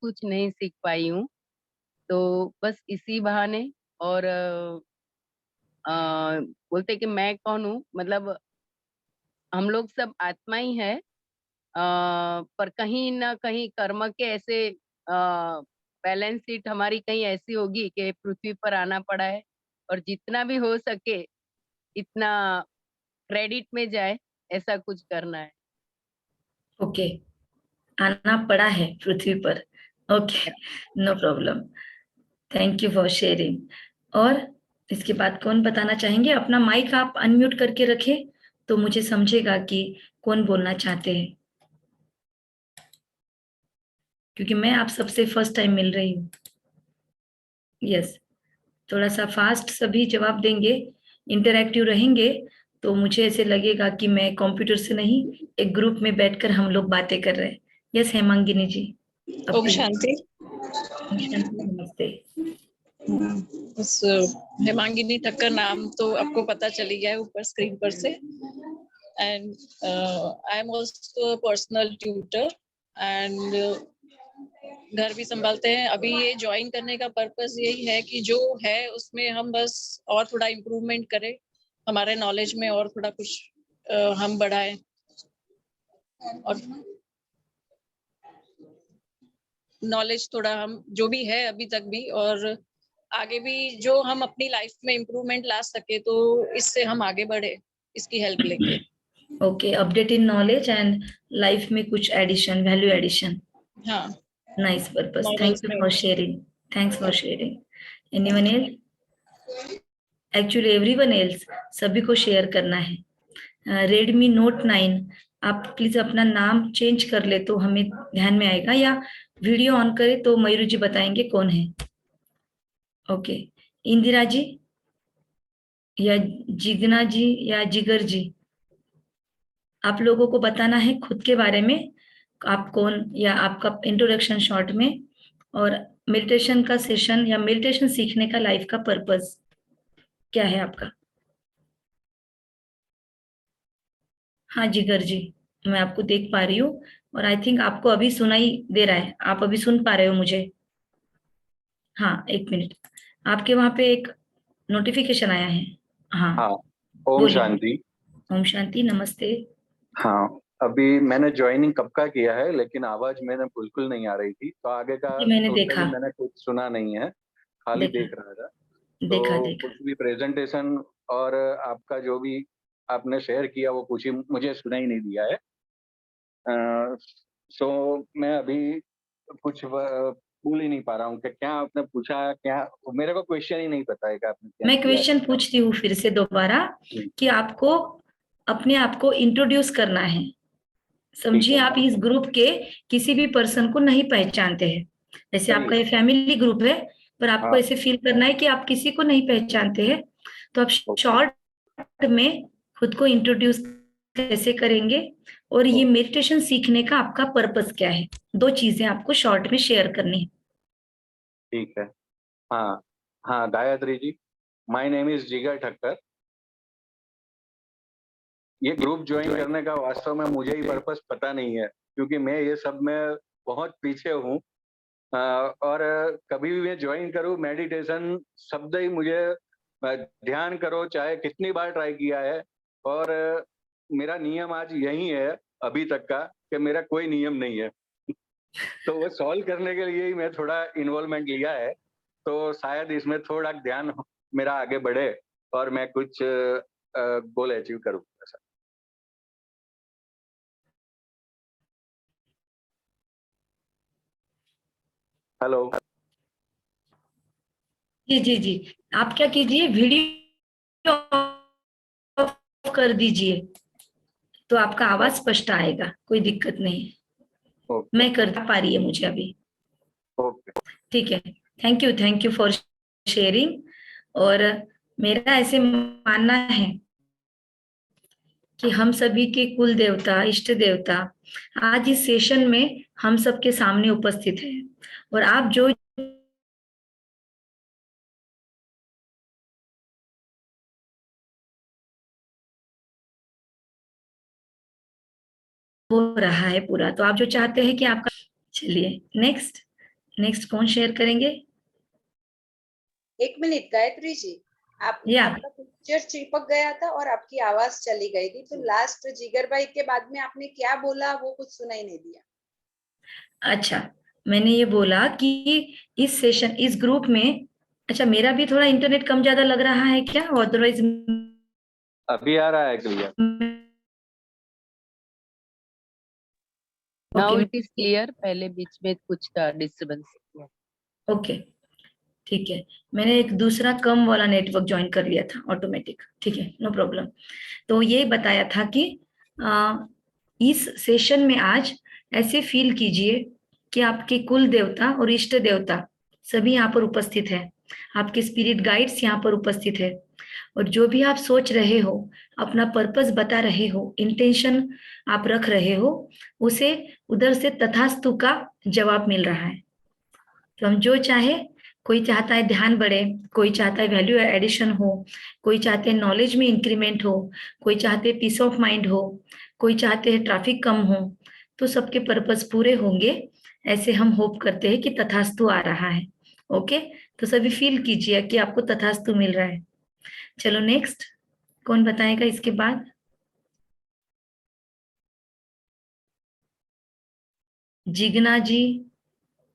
कुछ नहीं सीख पाई हूँ। तो बस इसी बहाने और बोलते कि मैं कौन हूँ, मतलब हम लोग सब आत्मा ही है। पर कहीं ना कहीं कर्म के ऐसे बैलेंस शीट हमारी कहीं ऐसी होगी कि पृथ्वी पर आना पड़ा है, और जितना भी हो सके इतना क्रेडिट में जाए, ऐसा कुछ करना है। ओके, आना पड़ा है पृथ्वी पर। Okay, no problem. Thank you for sharing. और इसके बाद कौन बताना चाहेंगे? अपना माइक आप अनम्यूट करके रखें तो मुझे समझेगा कि कौन बोलना चाहते हैं, क्योंकि मैं आप सबसे फर्स्ट टाइम मिल रही हूँ। यस, थोड़ा सा फास्ट सभी जवाब देंगे, इंटरैक्टिव रहेंगे, तो मुझे ऐसे लगेगा कि मैं कंप्यूटर से नहीं, एक ग्रुप में बैठकर हम लोग बातें कर रहे हैं। यस हेमांगिनी जी। ओम शांति। ओम शांति, नमस्ते। उस हेमांगिनी ठक्कर नाम तो आपको पता चली गया है ऊपर स्क्रीन पर से। And I am also personal tutor and घर भी संभालते हैं। अभी ये ज्वाइन करने का पर्पस यही है कि जो है उसमें हम बस और थोड़ा इम्प्रूवमेंट करें, हमारे नॉलेज में और थोड़ा कुछ हम बढ़ाएं, और नॉलेज थोड़ा हम जो भी है अभी तक भी, और आगे भी जो हम अपनी लाइफ में इम्प्रूवमेंट ला सके, तो इससे हम आगे बढ़े, इसकी हेल्प लेके। Okay, update in knowledge and life में कुछ एडिशन, वैल्यू एडिशन। हाँ, nice purpose. Thank models you में। For sharing. Thanks for sharing. Anyone else? Actually everyone else, सभी को शेयर करना है। रेडमी नोट 9, आप प्लीज अपना नाम चेंज कर ले तो हमें ध्यान में आएगा, या वीडियो ऑन करे तो मयूर जी बताएंगे कौन है। ओके, इंदिरा जी या जिगना जी या जिगर जी, आप लोगों को बताना है खुद के बारे में, आप कौन, या आपका इंट्रोडक्शन शॉर्ट में, और मेडिटेशन का सेशन या मेडिटेशन सीखने का लाइफ का पर्पस क्या है आपका। हाँ जिगर जी, मैं आपको देख पा रही हूँ, और आई थिंक आपको अभी सुनाई दे रहा है, आप अभी सुन पा रहे हो मुझे? हाँ, एक मिनट, आपके वहां पे एक नोटिफिकेशन आया है। हाँ, हाँ, ओम बोलिए। शांति। ओम शांति, नमस्ते। हाँ, अभी मैंने ज्वाइनिंग कब का किया है, लेकिन आवाज मैंने बिल्कुल नहीं आ रही थी, तो आगे का जी, मैंने टोटली देखा मैंने कुछ सुना नहीं है, खाली देखा देख रहा था। देखा तो देखा। कुछ भी प्रेजेंटेशन और आपका जो भी आपने शेयर किया वो कुछ ही मुझे सुना ही नहीं दिया है। सो मैं अभी कुछ बोल ही नहीं पा रहा हूँ कि क्या आपने पूछा, क्या मेरे को क्वेश्चन ही नहीं पता है कि आपने क्या मैं किया है। क्वेश्चन पूछती हूँ फिर से दोबारा, कि आपको अपने आप को इंट्रोड्यूस करना है। ठीक समझिए, है, आप इस ग्रुप के किसी भी पर्सन को नहीं पहचानते हैं, जैसे सही आपका है। ये फैमिली ग्रुप है, पर आपको हाँ, ऐसे फील करना है कि आप किसी को नहीं पहचानते हैं, तो आप ओके, शॉर्ट में खुद को इंट्रोड्यूस कैसे करेंगे, और ये ओके, मेडिटेशन सीखने का आपका पर्पस क्या है, दो चीजें आपको शॉर्ट में शेयर करनी है। ठीक है। हाँ, हाँ, Gayatri ji, my name is जिगर ठक्कर। ये ग्रुप ज्वाइन करने का वास्तव में मुझे ही पर्पस पता नहीं है, क्योंकि मैं ये सब में बहुत पीछे हूँ। और कभी भी मैं ज्वाइन करूँ मेडिटेशन शब्द ही मुझे ध्यान करो चाहे कितनी बार ट्राई किया है, और मेरा नियम आज यही है अभी तक का कि मेरा कोई नियम नहीं है। तो वो सॉल्व करने के लिए ही मैं थोड़ा इन्वॉल्वमेंट लिया है, तो शायद इसमें थोड़ा ध्यान मेरा आगे बढ़े और मैं कुछ गोल अचीव करूँ। हेलो। जी जी जी, आप क्या कीजिए, वीडियो ऑफ कर दीजिए, तो आपका आवाज स्पष्ट आएगा, कोई दिक्कत नहीं है। ओके, मैं कर पा रही है मुझे अभी। ओके, ठीक है, थैंक यू फॉर शेयरिंग। और मेरा ऐसे मानना है कि हम सभी के कुल देवता, इष्ट देवता आज इस सेशन में हम सबके सामने उपस्थित है, और आप जो हो रहा है पूरा, तो आप जो चाहते हैं कि आपका, चलिए नेक्स्ट, नेक्स्ट कौन शेयर करेंगे? एक मिनट गायत्री जी, या आपका पिक्चर चिपक गया था और आपकी आवाज चली गई थी, तो लास्ट जिगर भाई के बाद में आपने क्या बोला वो कुछ सुनाई नहीं दिया। अच्छा, मैंने ये बोला कि इस सेशन, इस ग्रुप में, अच्छा मेरा भी थोड़ा इंटरनेट कम ज्यादा लग रहा है क्या? अदरवाइज अभी आ रहा है clear. Now okay it is clear, पहले बीच में कुछ था डिस्टरबेंस। ओके, ठीक है। मैंने एक दूसरा कम वाला नेटवर्क ज्वाइन कर लिया था ऑटोमेटिक, ठीक है, नो प्रॉब्लम। तो ये बताया था कि इस सेशन में आज ऐसे फील कीजिए कि आपके कुल देवता और इष्ट देवता सभी यहाँ पर उपस्थित है, आपके स्पिरिट गाइड्स यहाँ पर उपस्थित है, और जो भी आप सोच रहे हो, अपना पर्पस बता रहे हो, इंटेंशन आप रख रहे हो, उसे उधर से तथास्तु का जवाब मिल रहा है। तो हम जो चाहे, कोई चाहता है ध्यान बढ़े, कोई चाहता है वैल्यू एडिशन हो, कोई चाहते हैं नॉलेज में इंक्रीमेंट हो, कोई चाहते हैं पीस ऑफ माइंड हो, कोई चाहते हैं ट्रैफिक कम हो, तो सबके पर्पस पूरे होंगे, ऐसे हम होप करते हैं कि तथास्तु आ रहा है। ओके, तो सभी फील कीजिए कि आपको तथास्तु मिल रहा है। चलो नेक्स्ट, कौन बताएगा इसके बाद? जिग्ना जी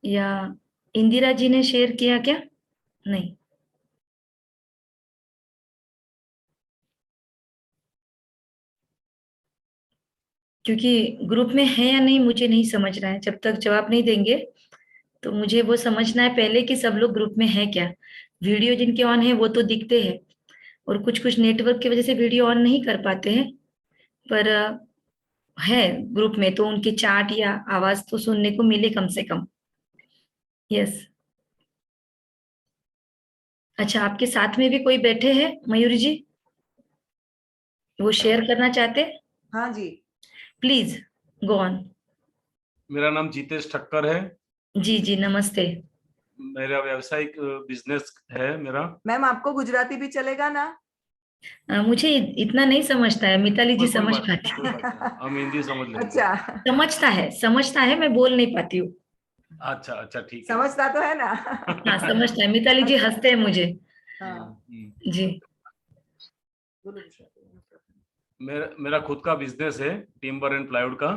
या इंदिरा जी ने शेयर किया क्या? नहीं, क्योंकि ग्रुप में है या नहीं मुझे नहीं समझ रहा है। जब तक जवाब नहीं देंगे तो मुझे वो समझना है पहले कि सब लोग ग्रुप में है क्या। वीडियो जिनके ऑन है वो तो दिखते हैं, और कुछ कुछ नेटवर्क की वजह से वीडियो ऑन नहीं कर पाते हैं, पर है ग्रुप में, तो उनके चार्ट या आवाज तो सुनने को मिले कम से कम। यस, अच्छा, आपके साथ में भी कोई बैठे हैं मयूरी जी, वो शेयर करना चाहते? हाँ जी, प्लीज गो ऑन। मेरा नाम जीतेश ठक्कर है। जी जी, नमस्ते। मेरा व्यावसायिक बिजनेस है मेरा। मैम आपको गुजराती भी चलेगा ना? मुझे इतना नहीं समझता है, मिताली जी कोई समझ बात पाती कोई बात नहीं, हम हिंदी समझ लेंगे। अच्छा, समझता है, मैं बोल नहीं पाती हूँ। अच्छा अच्छा, ठीक है। समझता तो है ना? हाँ समझता है, मिताली जी हंसते हैं मुझे। हाँ, जी, बोलो गुजराती। मेरा खुद का बिजनेस है, टिम्बर एंड प्लाईवुड का।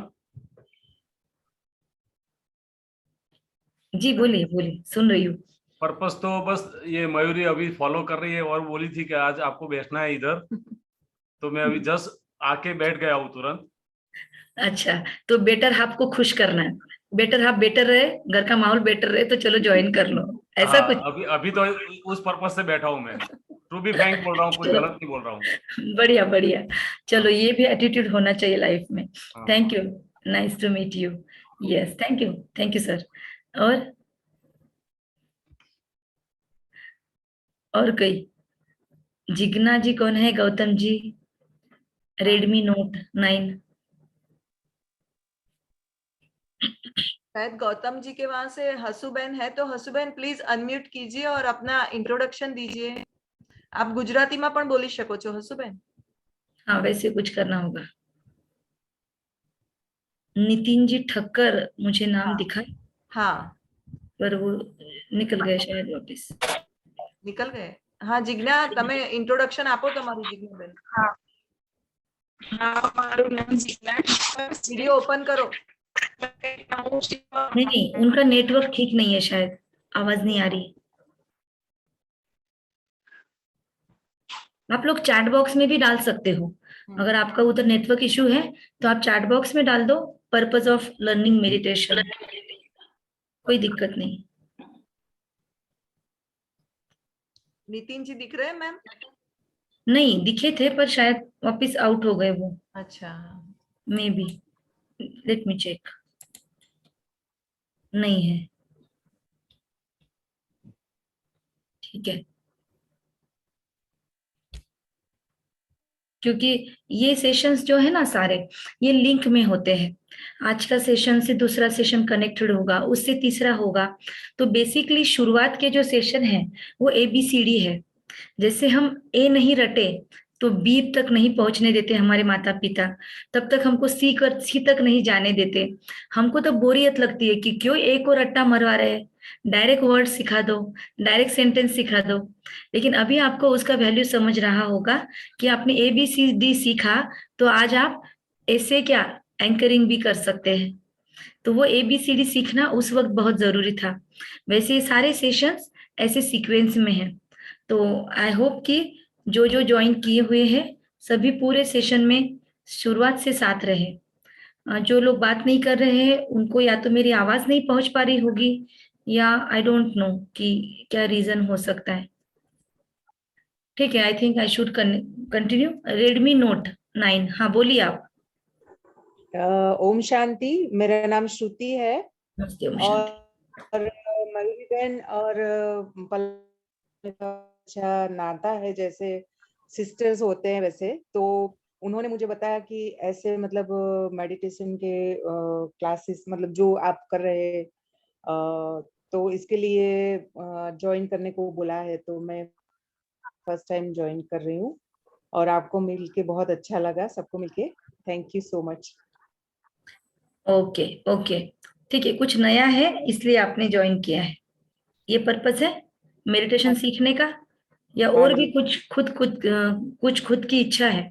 जी बोलिए बोलिए, सुन रही हूँ। पर्पस तो बस ये मयूरी अभी फॉलो कर रही है और बोली थी कि आज आपको बैठना है इधर, तो मैं अभी जस्ट आके बैठ गया हूँ तुरंत। अच्छा, तो बेटर हाफ को खुश करना है, बेटर हाफ बेटर रहे, घर का माहौल बेटर रहे, तो चलो ज्वाइन कर लो, ऐसा हाँ, कुछ। अभी तो उस पर्पस से बैठा हूँ मैं। टू बी फ्रैंक बोल रहा हूँ, कुछ चलो, गलत नहीं बोल रहा हूँ। बढ़िया बढ़िया, चलो ये भी एटीट्यूड होना चाहिए लाइफ में। हाँ। Thank you, nice to meet you. Yes, thank you sir. और कोई? जिग्ना जी कौन है? Gautam ji, Redmi Note 9। शायद गौतम जी के वहां से हसुबेन है, तो हसुबेन प्लीज अनम्यूट कीजिए और अपना इंट्रोडक्शन दीजिए। आप गुजराती में पण बोली શકો છો हसुबेन। हाँ, वैसे कुछ करना होगा। नितिन जी ठक्कर मुझे नाम दिखा, हाँ, पर वो निकल गए शायद वापिस। निकल गए। हाँ जिज्ञा, તમે इंट्रोडक्शन આપો તમારું जिज्ञाबेन। वीडियो ओपन करो। नहीं, उनका नेटवर्क ठीक नहीं है, शायद आवाज नहीं आ रही। आप लोग चैट बॉक्स में भी डाल सकते हो, अगर आपका उधर नेटवर्क इशू है तो आप चैट बॉक्स में डाल दो, पर्पस ऑफ लर्निंग मेडिटेशन, कोई दिक्कत नहीं। नितिन जी दिख रहे हैं मैम? नहीं दिखे थे, पर शायद वापस आउट हो गए वो, अच्छा, maybe, let me check. नहीं है, ठीक है, क्योंकि ये सेशंस जो है ना सारे, ये लिंक में होते हैं। आज का सेशन से दूसरा सेशन कनेक्टेड होगा, उससे तीसरा होगा। तो बेसिकली शुरुआत के जो सेशन है वो ABCD है। जैसे हम ए नहीं रटे तो बी तक नहीं पहुंचने देते हमारे माता पिता, तब तक हमको सी तक नहीं जाने देते। हमको तो बोरियत लगती है कि क्यों एक और रट्टा मरवा रहे हैं, डायरेक्ट वर्ड सिखा दो, डायरेक्ट सेंटेंस सिखा दो। लेकिन अभी आपको उसका वैल्यू समझ रहा होगा कि आपने ABCD सीखा, तो आज आप ऐसे क्या एंकरिंग भी कर सकते हैं। तो वो ABCD सीखना उस वक्त बहुत जरूरी था। वैसे ये सारे सेशंस ऐसे सीक्वेंस में हैं। तो आई होप कि जो जो ज्वाइन किए हुए हैं सभी पूरे सेशन में शुरुआत से साथ रहे। जो लोग बात नहीं कर रहे हैं उनको या तो मेरी आवाज नहीं पहुंच पा रही होगी, या आई डोंट नो कि क्या रीजन हो सकता है। ठीक है, I think I should continue. Redmi Note 9, हाँ बोलिए आप। ओम शांति। मेरा नाम श्रुति है नमस्ते ओम शांति। और मयूरी बहन और पल्लवी का अच्छा नाता है, जैसे सिस्टर्स होते हैं वैसे। तो उन्होंने मुझे बताया कि ऐसे मतलब मेडिटेशन के क्लासेस मतलब जो आप कर रहे हैं, तो इसके लिए ज्वाइन करने को बोला है। तो मैं फर्स्ट टाइम ज्वाइन कर रही हूँ और आपको मिलके बहुत अच्छा लगा, सबको मिलके। Thank you so much. Okay okay, ठीक है, कुछ नया है इसलिए आपने ज्वाइन किया है, ये पर्पस है मेडिटेशन सीखने का, या हाँ और भी जी। कुछ खुद की इच्छा है?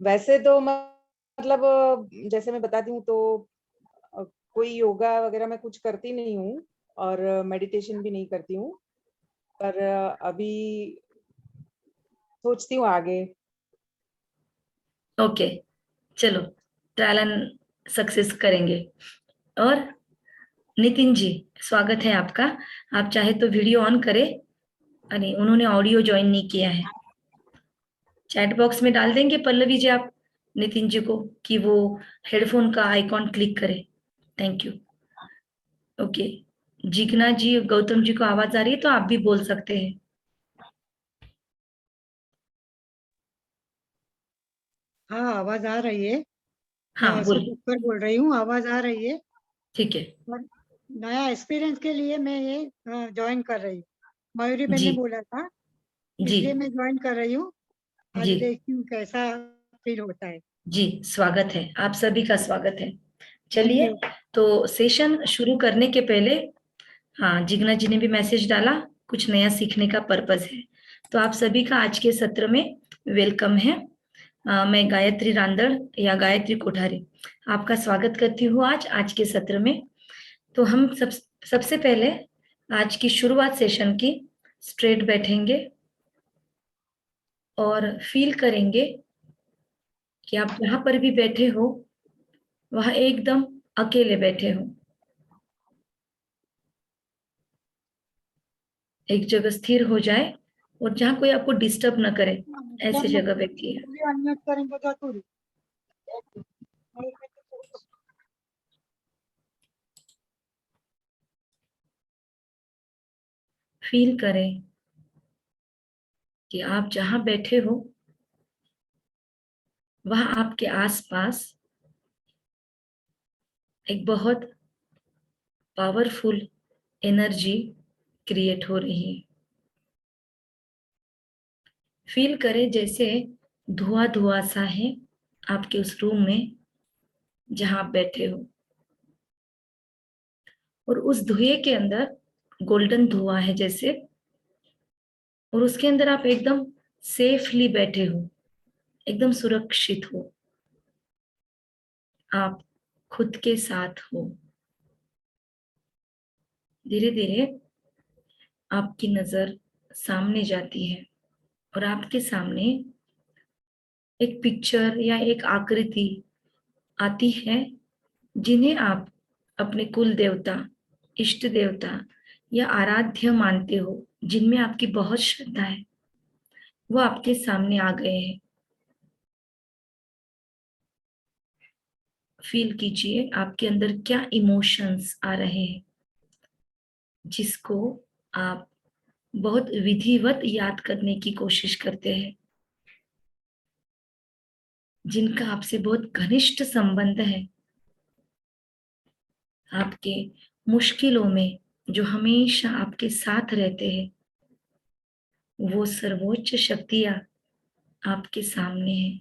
वैसे तो मतलब जैसे मैं बताती हूँ तो कोई योगा वगैरह मैं कुछ करती नहीं हूँ और मेडिटेशन भी नहीं करती हूँ, पर अभी सोचती हूँ आगे। ओके, चलो ट्रायल एंड सक्सेस करेंगे। और नितिन जी, स्वागत है आपका। आप चाहे तो वीडियो ऑन करें। अरे उन्होंने ऑडियो ज्वाइन नहीं किया है। चैट बॉक्स में डाल देंगे पल्लवी जी आप नितिन जी को कि वो हेडफोन का आइकॉन क्लिक करे। Thank you. ओके, जिग्ना जी, गौतम जी को आवाज आ रही है तो आप भी बोल सकते हैं। हाँ, आवाज आ रही है। हाँ बोलिए। सुपर बोल रही हूँ, आवाज आ रही है। ठीक है और नया एक्सपीरियंस के लिए मैं ये ज्वाइन कर रही हूँ। मयूरी बहन जी ने बोला था, जी इसलिए मैं ज्वाइन कर रही हूँ। आज जी देखती हूँ कैसा फील होता है। जी, स्वागत है, आप सभी का स्वागत है। थैंक चलिए, यू। तो सेशन शुरू करने के पहले, हाँ जिग्ना जी ने भी मैसेज डाला, कुछ नया सीखने का पर्पस है। तो आप सभी का आज के सत्र में वेलकम है। मैं गायत्री रांदड़ या गायत्री कोठारी आपका स्वागत करती हूँ आज के सत्र में। तो हम सबसे पहले आज की शुरुआत सेशन की स्ट्रेट बैठेंगे और फील करेंगे कि आप जहां पर भी बैठे हो वहां एकदम अकेले बैठे हो। एक जगह स्थिर हो जाए और जहां कोई आपको डिस्टर्ब न करे, ऐसी जगह बैठिए। अनम्यूट करेंगे तो थोड़ी। फील करें कि आप जहां बैठे हो वहां आपके आसपास एक बहुत पावरफुल एनर्जी क्रिएट हो रही है। फील करें जैसे धुआं धुआं सा है आपके उस रूम में जहां आप बैठे हो, और उस धुएं के अंदर गोल्डन धुआं है जैसे, और उसके अंदर आप एकदम सेफली बैठे हो, एकदम सुरक्षित हो, आप खुद के साथ हो। धीरे धीरे आपकी नजर सामने जाती है और आपके सामने एक पिक्चर या एक आकृति आती है जिन्हें आप अपने कुल देवता, इष्ट देवता या आराध्य मानते हो, जिनमें आपकी बहुत श्रद्धा है, वो आपके सामने आ गए हैं। फील कीजिए आपके अंदर क्या इमोशंस आ रहे हैं जिसको आप बहुत विधिवत याद करने की कोशिश करते हैं, जिनका आपसे बहुत घनिष्ठ संबंध है, आपके मुश्किलों में जो हमेशा आपके साथ रहते हैं, वो सर्वोच्च शक्तियां आपके सामने है।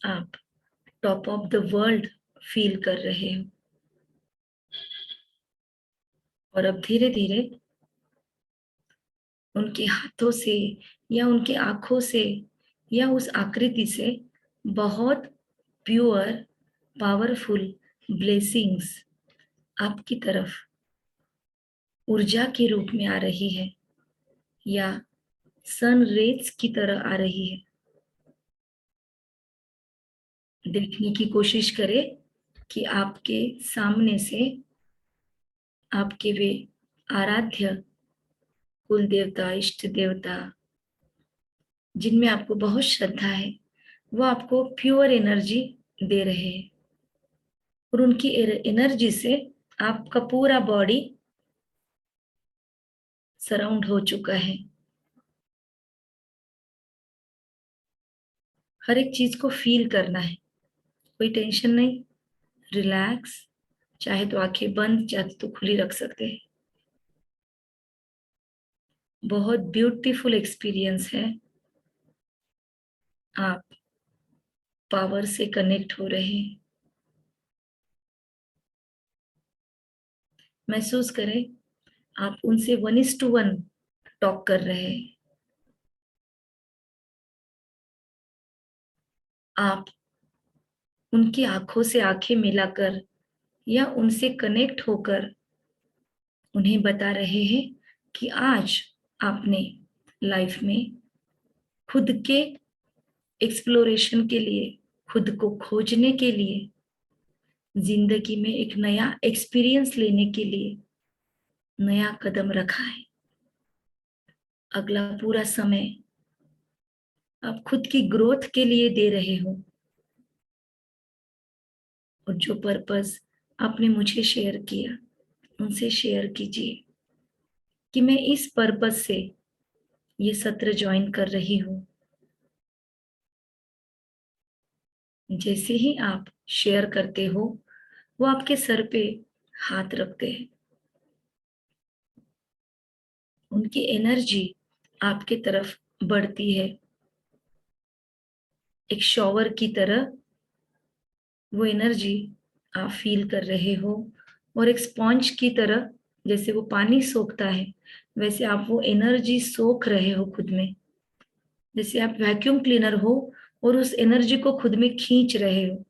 आप top of the world feel कर रहे हो और अब धीरे धीरे उनके हाथों से या उनकी आंखों से या उस आकृति से बहुत प्योर पावरफुल ब्लेसिंग्स आपकी तरफ ऊर्जा के रूप में आ रही है या सन रेज की तरह आ रही है। देखने की कोशिश करें कि आपके सामने से आपके वे आराध्य कुल देवता, इष्ट देवता जिनमें आपको बहुत श्रद्धा है, वो आपको प्योर एनर्जी दे रहे हैं और उनकी एनर्जी से आपका पूरा बॉडी सराउंड हो चुका है। हर एक चीज को फील करना है, कोई टेंशन नहीं, रिलैक्स। चाहे तो आंखें बंद, चाहे तो खुली रख सकते हैं। बहुत ब्यूटीफुल एक्सपीरियंस है। आप पावर से कनेक्ट हो रहे हैं। महसूस करें आप उनसे 1:1 टॉक कर रहे हैं। आप उनकी आंखों से आंखें मिलाकर या उनसे कनेक्ट होकर उन्हें बता रहे हैं कि आज आपने लाइफ में खुद के एक्सप्लोरेशन के लिए, खुद को खोजने के लिए, जिंदगी में एक नया एक्सपीरियंस लेने के लिए नया कदम रखा है। अगला पूरा समय आप खुद की ग्रोथ के लिए दे रहे हो और जो पर्पस आपने मुझे शेयर किया उनसे शेयर कीजिए कि मैं इस पर्पस से ये सत्र ज्वाइन कर रही हूँ। जैसे ही आप शेयर करते हो वो आपके सर पे हाथ रखते हैं। उनकी एनर्जी आपके तरफ बढ़ती है, एक शॉवर की तरह वो एनर्जी आप फील कर रहे हो और एक स्पॉन्ज की तरह जैसे वो पानी सोखता है वैसे आप वो एनर्जी सोख रहे हो खुद में। जैसे आप वैक्यूम क्लीनर हो और उस एनर्जी को खुद में खींच रहे हो।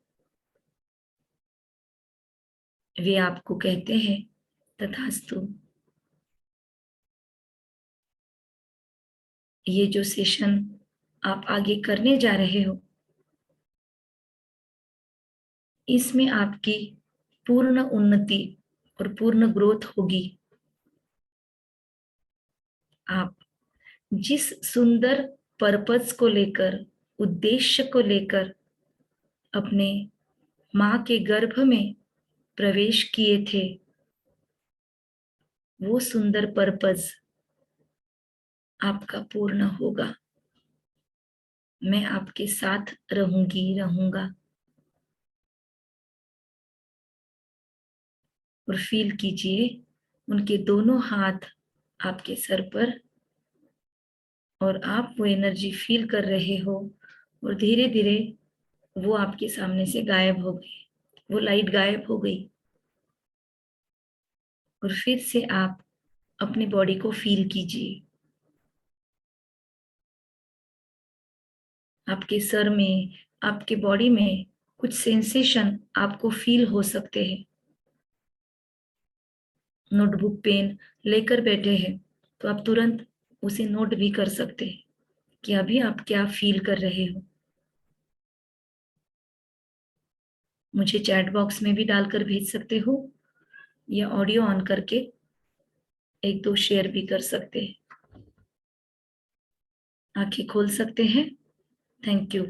वे आपको कहते हैं तथास्तु। ये जो सेशन आप आगे करने जा रहे हो इसमें आपकी पूर्ण उन्नति और पूर्ण ग्रोथ होगी। आप जिस सुंदर पर्पस को लेकर, उद्देश्य को लेकर अपने मां के गर्भ में प्रवेश किए थे वो सुंदर पर्पस आपका पूर्ण होगा। मैं आपके साथ रहूंगा। और फील कीजिए उनके दोनों हाथ आपके सर पर और आप वो एनर्जी फील कर रहे हो और धीरे धीरे वो आपके सामने से गायब हो गई, वो लाइट गायब हो गई। और फिर से आप अपनी बॉडी को फील कीजिए। आपके सर में, आपके बॉडी में कुछ सेंसेशन आपको फील हो सकते हैं। नोटबुक पेन लेकर बैठे हैं तो आप तुरंत उसे नोट भी कर सकते हैं कि अभी आप क्या फील कर रहे हो। मुझे चैट बॉक्स में भी डालकर भेज सकते हो या ऑडियो ऑन करके 1-2 शेयर भी कर सकते हैं। आंखें खोल सकते हैं। Thank you.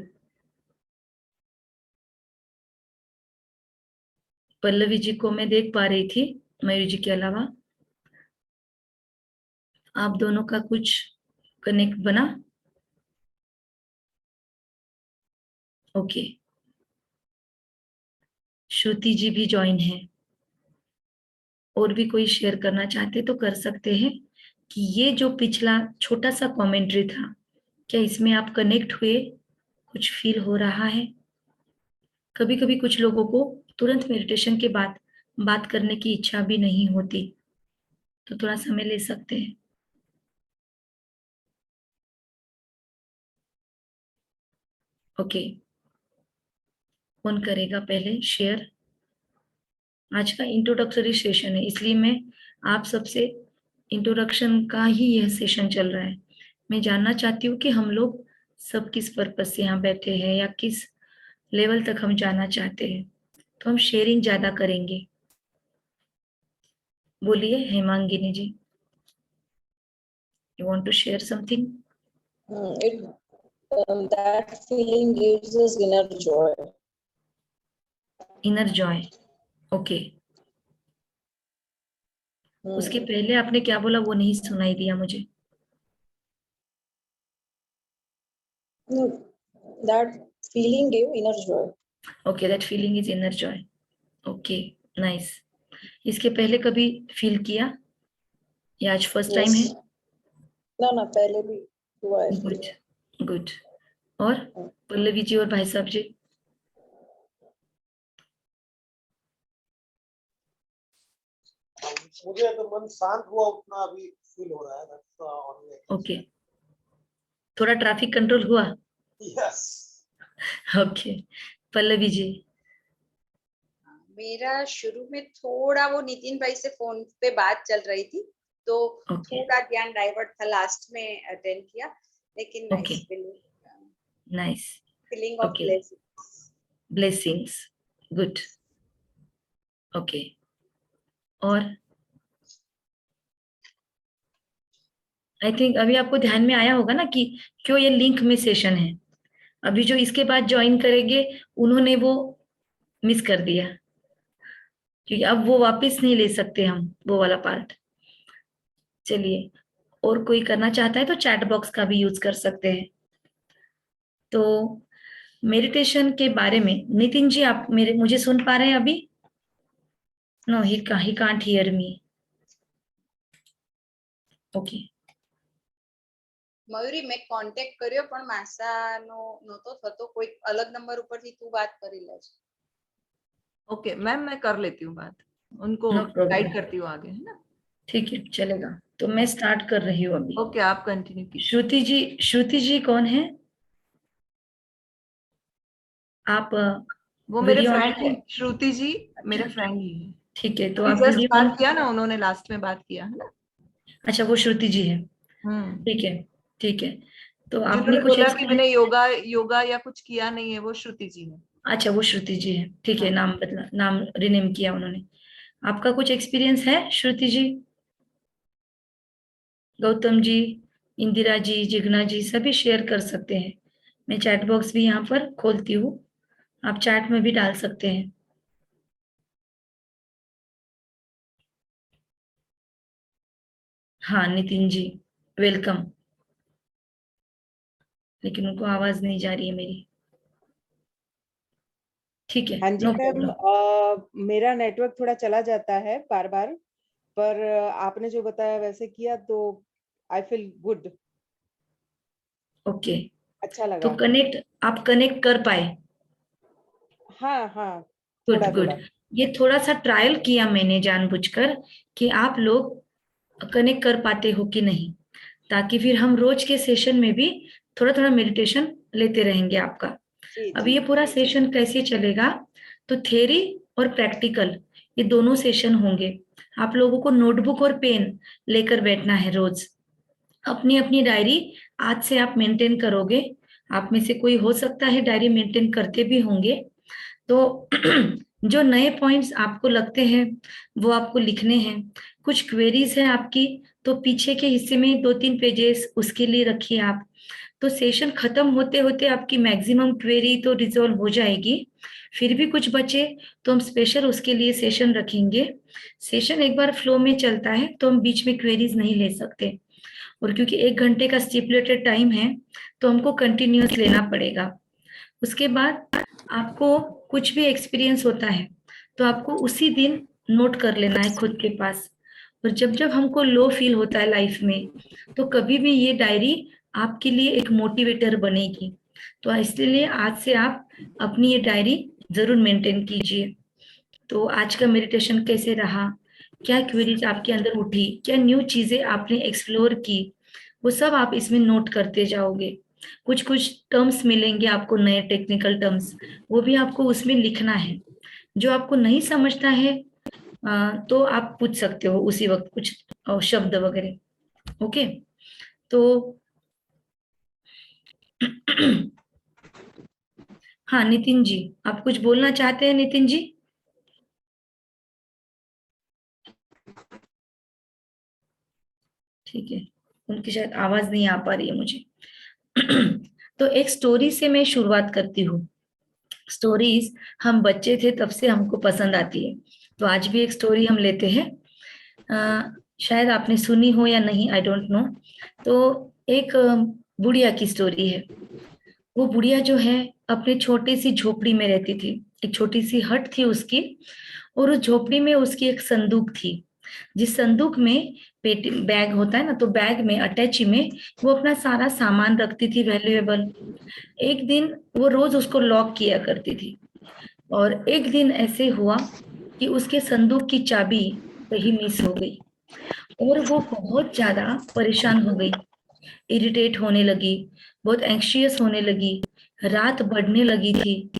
पल्लवी जी को मैं देख पा रही थी, मयूर जी के अलावा। आप दोनों का कुछ कनेक्ट बना? ओके। श्रुति जी भी ज्वाइन है। और भी कोई शेयर करना चाहते तो कर सकते हैं, कि ये जो पिछला छोटा सा कमेंट्री था, क्या इसमें आप कनेक्ट हुए, कुछ फील हो रहा है? कभी कभी कुछ लोगों को तुरंत मेडिटेशन के बाद बात करने की इच्छा भी नहीं होती, तो थोड़ा समय ले सकते हैं। ओके, कौन करेगा पहले शेयर? आज का इंट्रोडक्टरी सेशन है, इसलिए मैं आप सबसे इंट्रोडक्शन का ही यह सेशन चल रहा है। मैं जानना चाहती हूँ कि हम लोग सब किस पर्पस से यहाँ बैठे हैं या किस लेवल तक हम जाना चाहते हैं, तो हम शेयरिंग ज्यादा करेंगे। बोलिए Hemangini ji, you want to share something? That feeling gives us inner joy. Inner joy, okay. उसके पहले आपने क्या बोला वो नहीं सुनाई दिया मुझे। No, that feeling gave inner joy. Okay, that feeling is inner joy, okay, nice. इसके पहले कभी फील किया या आज फर्स्ट टाइम है? ना पहले भी हुआ है। Good good. और पल्लवी जी और भाई साहब जी? मुझे तो मन शांत हुआ उतना अभी फील हो रहा है। ओके, थोड़ा ट्रैफिक कंट्रोल हुआ? यस। ओके, पल्लवी जी? मेरा शुरू में थोड़ा वो नितिन भाई से फोन पे बात चल रही थी, तो थोड़ा ध्यान डाइवर्ट था, लास्ट में अटेंड किया, लेकिन nice feeling of blessings, good, okay. और आई थिंक अभी आपको ध्यान में आया होगा ना कि क्यों ये लिंक में सेशन है। अभी जो इसके बाद ज्वाइन करेंगे उन्होंने वो मिस कर दिया, क्योंकि अब वो वापस नहीं ले सकते हम वो वाला पार्ट। चलिए, और कोई करना चाहता है तो चैट बॉक्स का भी यूज कर सकते हैं। तो मेडिटेशन के बारे में नितिन जी आप मुझे सुन पा रहे हैं अभी? No, he can't hear me. Okay, Mayuri મેં કોન્ટેક્ટ કર્યો પણ માસાનો નહોતો થતો, કોઈ અલગ નંબર ઉપરથી તું વાત કરી લેજ। ओके मैम, मैं कर लेती हूँ बात, उनको गाइड करती हूँ आगे, है ना? ठीक है, चलेगा। तो मैं स्टार्ट कर रही हूँ अभी। ओके, आप कंटिन्यू कीजिए। श्रुति जी कौन है आप? वो मेरे फ्रेंड है, श्रुति जी मेरे फ्रेंड ही है। ठीक है, तो आप जस्ट बात किया ना, उन्होंने लास्ट में बात किया है ना? अच्छा, वो श्रुति जी है, ठीक है ठीक है। तो आपने कुछ बोला कि मैंने योगा या कुछ किया नहीं है, वो श्रुति जी है। अच्छा, वो श्रुति जी है, ठीक है। नाम रिनेम किया उन्होंने। आपका कुछ एक्सपीरियंस है श्रुति जी? गौतम जी, इंदिरा जी, जिग्ना जी सभी शेयर कर सकते हैं। मैं चैट बॉक्स भी यहाँ पर खोलती हूँ, आप चैट में भी डाल सकते हैं। हाँ नितिन जी, वेलकम। लेकिन उनको आवाज नहीं जा रही है मेरी। ठीक है, हाँ जी मैम, मेरा नेटवर्क थोड़ा चला जाता है बार बार, पर आपने जो बताया वैसे किया तो आई फील गुड। ओके, अच्छा लगा। तो आप कनेक्ट कर पाए? हाँ हाँ, गुड थोड़ा गुड। थोड़ा। ये थोड़ा सा ट्रायल किया मैंने जानबूझकर कि आप लोग कनेक्ट कर पाते हो कि नहीं, ताकि फिर हम रोज के सेशन में भी थोड़ा थोड़ा मेडिटेशन लेते रहेंगे आपका। अब ये पूरा सेशन कैसे चलेगा, तो थ्योरी और प्रैक्टिकल ये दोनों सेशन होंगे। आप लोगों को नोटबुक और पेन लेकर बैठना है रोज। अपनी अपनी डायरी आज से आप मेंटेन करोगे। आप में से कोई हो सकता है डायरी मेंटेन करते भी होंगे, तो जो नए पॉइंट्स आपको लगते हैं वो आपको लिखने हैं। कुछ क्वेरीज है आपकी, तो पीछे के हिस्से में 2-3 पेजेस उसके लिए रखिए आप। तो सेशन खत्म होते होते आपकी मैक्सिमम क्वेरी तो रिजॉल्व हो जाएगी। फिर भी कुछ बचे तो हम स्पेशल उसके लिए सेशन रखेंगे। सेशन एक बार फ्लो में चलता है तो हम बीच में क्वेरीज नहीं ले सकते, और क्योंकि 1 घंटे का स्टिपुलेटेड टाइम है तो हमको कंटिन्यूस लेना पड़ेगा। उसके बाद आपको कुछ भी एक्सपीरियंस होता है तो आपको उसी दिन नोट कर लेना है खुद के पास। और जब जब हमको लो फील होता है लाइफ में, तो कभी भी ये डायरी आपके लिए एक मोटिवेटर बनेगी। तो इसलिए आज से आप अपनी ये डायरी जरूर मेंटेन कीजिए। तो आज का मेडिटेशन कैसे रहा, क्या क्वेरीज आपके अंदर उठी, क्या न्यू चीजें आपने एक्सप्लोर की, वो सब आप इसमें नोट करते जाओगे। कुछ कुछ टर्म्स मिलेंगे आपको, नए टेक्निकल टर्म्स, वो भी आपको उसमें लिखना है। जो आपको नहीं समझता है तो आप पूछ सकते हो उसी वक्त कुछ शब्द वगैरह। ओके, तो हाँ नितिन जी, आप कुछ बोलना चाहते हैं नितिन जी? ठीक है, उनकी शायद आवाज नहीं आ पा रही है मुझे। तो एक स्टोरी से मैं शुरुआत करती हूँ। स्टोरीज हम बच्चे थे तब से हमको पसंद आती है, तो आज भी एक स्टोरी हम लेते हैं। शायद आपने सुनी हो या नहीं, आई डोंट नो। तो एक बुढ़िया की स्टोरी है। वो बुढ़िया जो है अपने छोटी सी झोपड़ी में रहती थी, एक छोटी सी हट थी उसकी, और उस झोपड़ी में उसकी एक संदूक थी। जिस संदूक में पेटी बैग होता है ना, तो बैग में अटैची में वो अपना सारा सामान रखती थी वैल्यूएबल। एक दिन वो रोज उसको लॉक किया करती थी, और एक दिन ऐसे हुआ कि उसके संदूक की चाबी कहीं मिस हो गई, और वो बहुत ज्यादा परेशान हो गई, इरिटेट होने लगी, बहुत एंग्शियस होने लगी, रात बढ़ने लगी थी।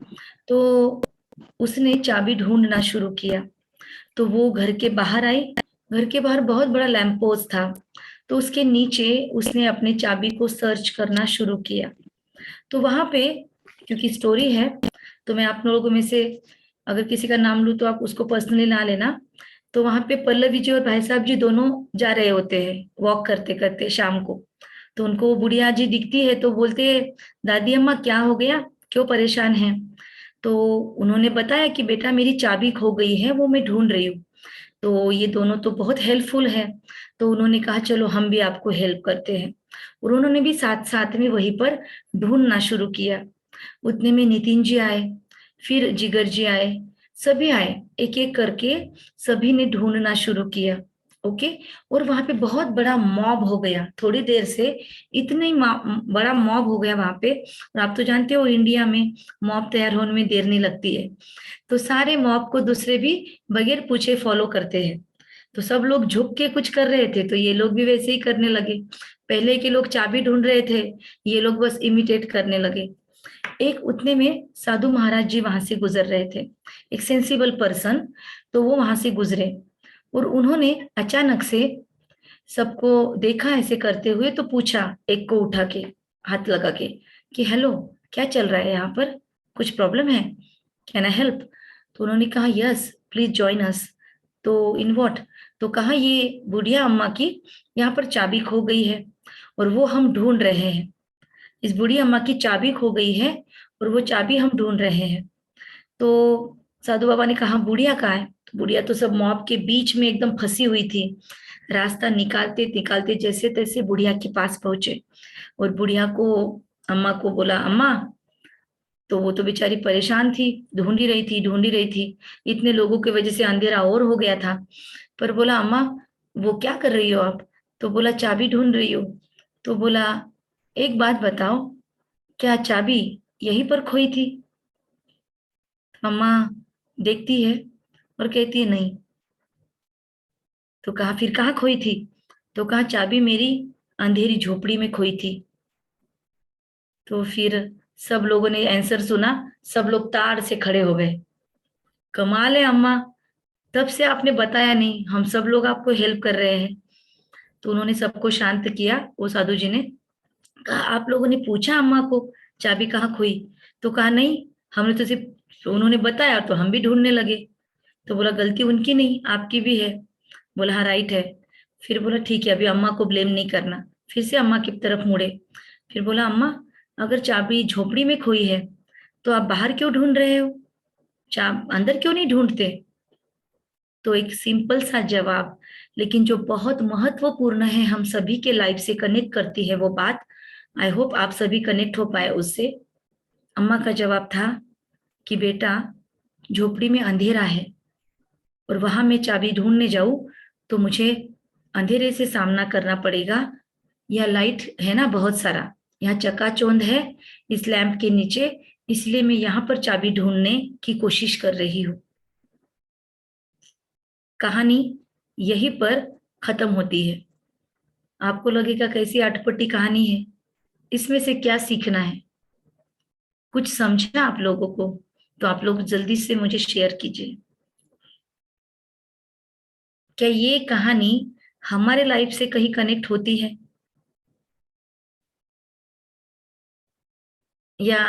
तो उसने चाबी ढूंढना शुरू किया। तो वो घर के बाहर आई। घर के बाहर बहुत बड़ा लैंप पोस्ट था, तो उसके नीचे उसने अपने चाबी को सर्च करना शुरू किया। तो वहां पे, क्योंकि स्टोरी है, तो मैं आप लोगों में से अगर किसी का नाम लूं तो आप उसको पर्सनली ना लेना। तो वहां पे पल्लवी जी और भाई साहब जी दोनों जा रहे होते हैं वॉक करते करते शाम को। तो उनको वो बुढ़िया जी दिखती है, तो बोलते हैं, दादी अम्मा क्या हो गया, क्यों परेशान है? तो उन्होंने बताया कि बेटा मेरी चाबी खो गई है, वो मैं ढूंढ रही हूँ। तो ये दोनों तो बहुत हेल्पफुल है, तो उन्होंने कहा चलो हम भी आपको हेल्प करते हैं, और उन्होंने भी साथ साथ में वहीं पर ढूंढना शुरू किया। उतने में नितिन जी आए, फिर जिगर जी आए, सभी आए, एक एक करके सभी ने ढूंढना शुरू किया। ओके, और वहां पे बहुत बड़ा मॉब हो गया थोड़ी देर से, इतना ही बड़ा मॉब हो गया वहां पे। और आप तो जानते हो इंडिया में मॉब तैयार होने में देर नहीं लगती है, तो सारे मॉब को दूसरे भी बगैर पूछे फॉलो करते हैं। तो सब लोग झुक के कुछ कर रहे थे, तो ये लोग भी वैसे ही करने लगे। पहले के लोग चाबी ढूंढ रहे थे, ये लोग बस इमिटेट करने लगे। एक उतने में साधु महाराज जी वहां से गुजर रहे थे, एक सेंसिबल पर्सन, तो वो वहां से गुजरे, और उन्होंने अचानक से सबको देखा ऐसे करते हुए, तो पूछा एक को उठा के, हाथ लगा के, कि हेलो, क्या चल रहा है यहाँ पर, कुछ प्रॉब्लम है, कैन आई हेल्प? तो उन्होंने कहा यस प्लीज जॉइन अस। तो इन व्हाट? तो कहा ये बुढ़िया अम्मा की यहाँ पर चाबी खो गई है, और वो हम ढूंढ रहे हैं। इस बूढ़ी अम्मा की चाबी खो गई है, और वो चाबी हम ढूंढ रहे हैं। तो साधु बाबा ने कहा बुढ़िया कहाँ है? तो बुढ़िया तो सब मॉब के बीच में एकदम फंसी हुई थी। रास्ता निकालते निकालते जैसे तैसे बुढ़िया के पास पहुंचे, और बुढ़िया को, अम्मा को बोला अम्मा। तो वो तो बेचारी परेशान थी, ढूंढी रही थी, इतने लोगों की वजह से अंधेरा और हो गया था। पर बोला अम्मा वो क्या कर रही हो आप? तो बोला चाबी ढूंढ रही हो। तो बोला एक बात बताओ, क्या चाबी यहीं पर खोई थी? अम्मा देखती है और कहती है नहीं। तो कहा फिर कहाँ खोई थी? तो कहा चाबी मेरी अंधेरी झोपड़ी में खोई थी। तो फिर सब लोगों ने आंसर सुना, सब लोग तार से खड़े हो गए। कमाल है अम्मा, तब से आपने बताया नहीं, हम सब लोग आपको हेल्प कर रहे हैं। तो उन्होंने सबको शांत किया, वो साधु जी ने कहा आप लोगों ने पूछा अम्मा को चाबी कहाँ खोई? तो कहा नहीं, हमने तो सिर्फ, उन्होंने बताया तो हम भी ढूंढने लगे। तो बोला गलती उनकी नहीं आपकी भी है। बोला हाँ राइट है। फिर बोला ठीक है अभी अम्मा को ब्लेम नहीं करना, फिर से अम्मा की तरफ मुड़े। फिर बोला अम्मा अगर चाबी झोपड़ी में खोई है तो आप बाहर क्यों ढूंढ रहे हो, अंदर क्यों नहीं ढूंढते? तो एक सिंपल सा जवाब, लेकिन जो बहुत महत्वपूर्ण है, हम सभी के लाइफ से कनेक्ट करती है वो बात। आई होप आप सभी कनेक्ट हो पाए उससे। अम्मा का जवाब था कि बेटा झोपड़ी में अंधेरा है, और वहां मैं चाबी ढूंढने जाऊं तो मुझे अंधेरे से सामना करना पड़ेगा। यह लाइट है ना बहुत सारा, यहाँ चकाचौंध है इस लैंप के नीचे, इसलिए मैं यहाँ पर चाबी ढूंढने की कोशिश कर रही हूँ। कहानी यहीं पर खत्म होती है। आपको लगेगा कैसी अटपटी कहानी है, इसमें से क्या सीखना है? कुछ समझा आप लोगों को? तो आप लोग जल्दी से मुझे शेयर कीजिए। क्या ये कहानी हमारे लाइफ से कहीं कनेक्ट होती है, या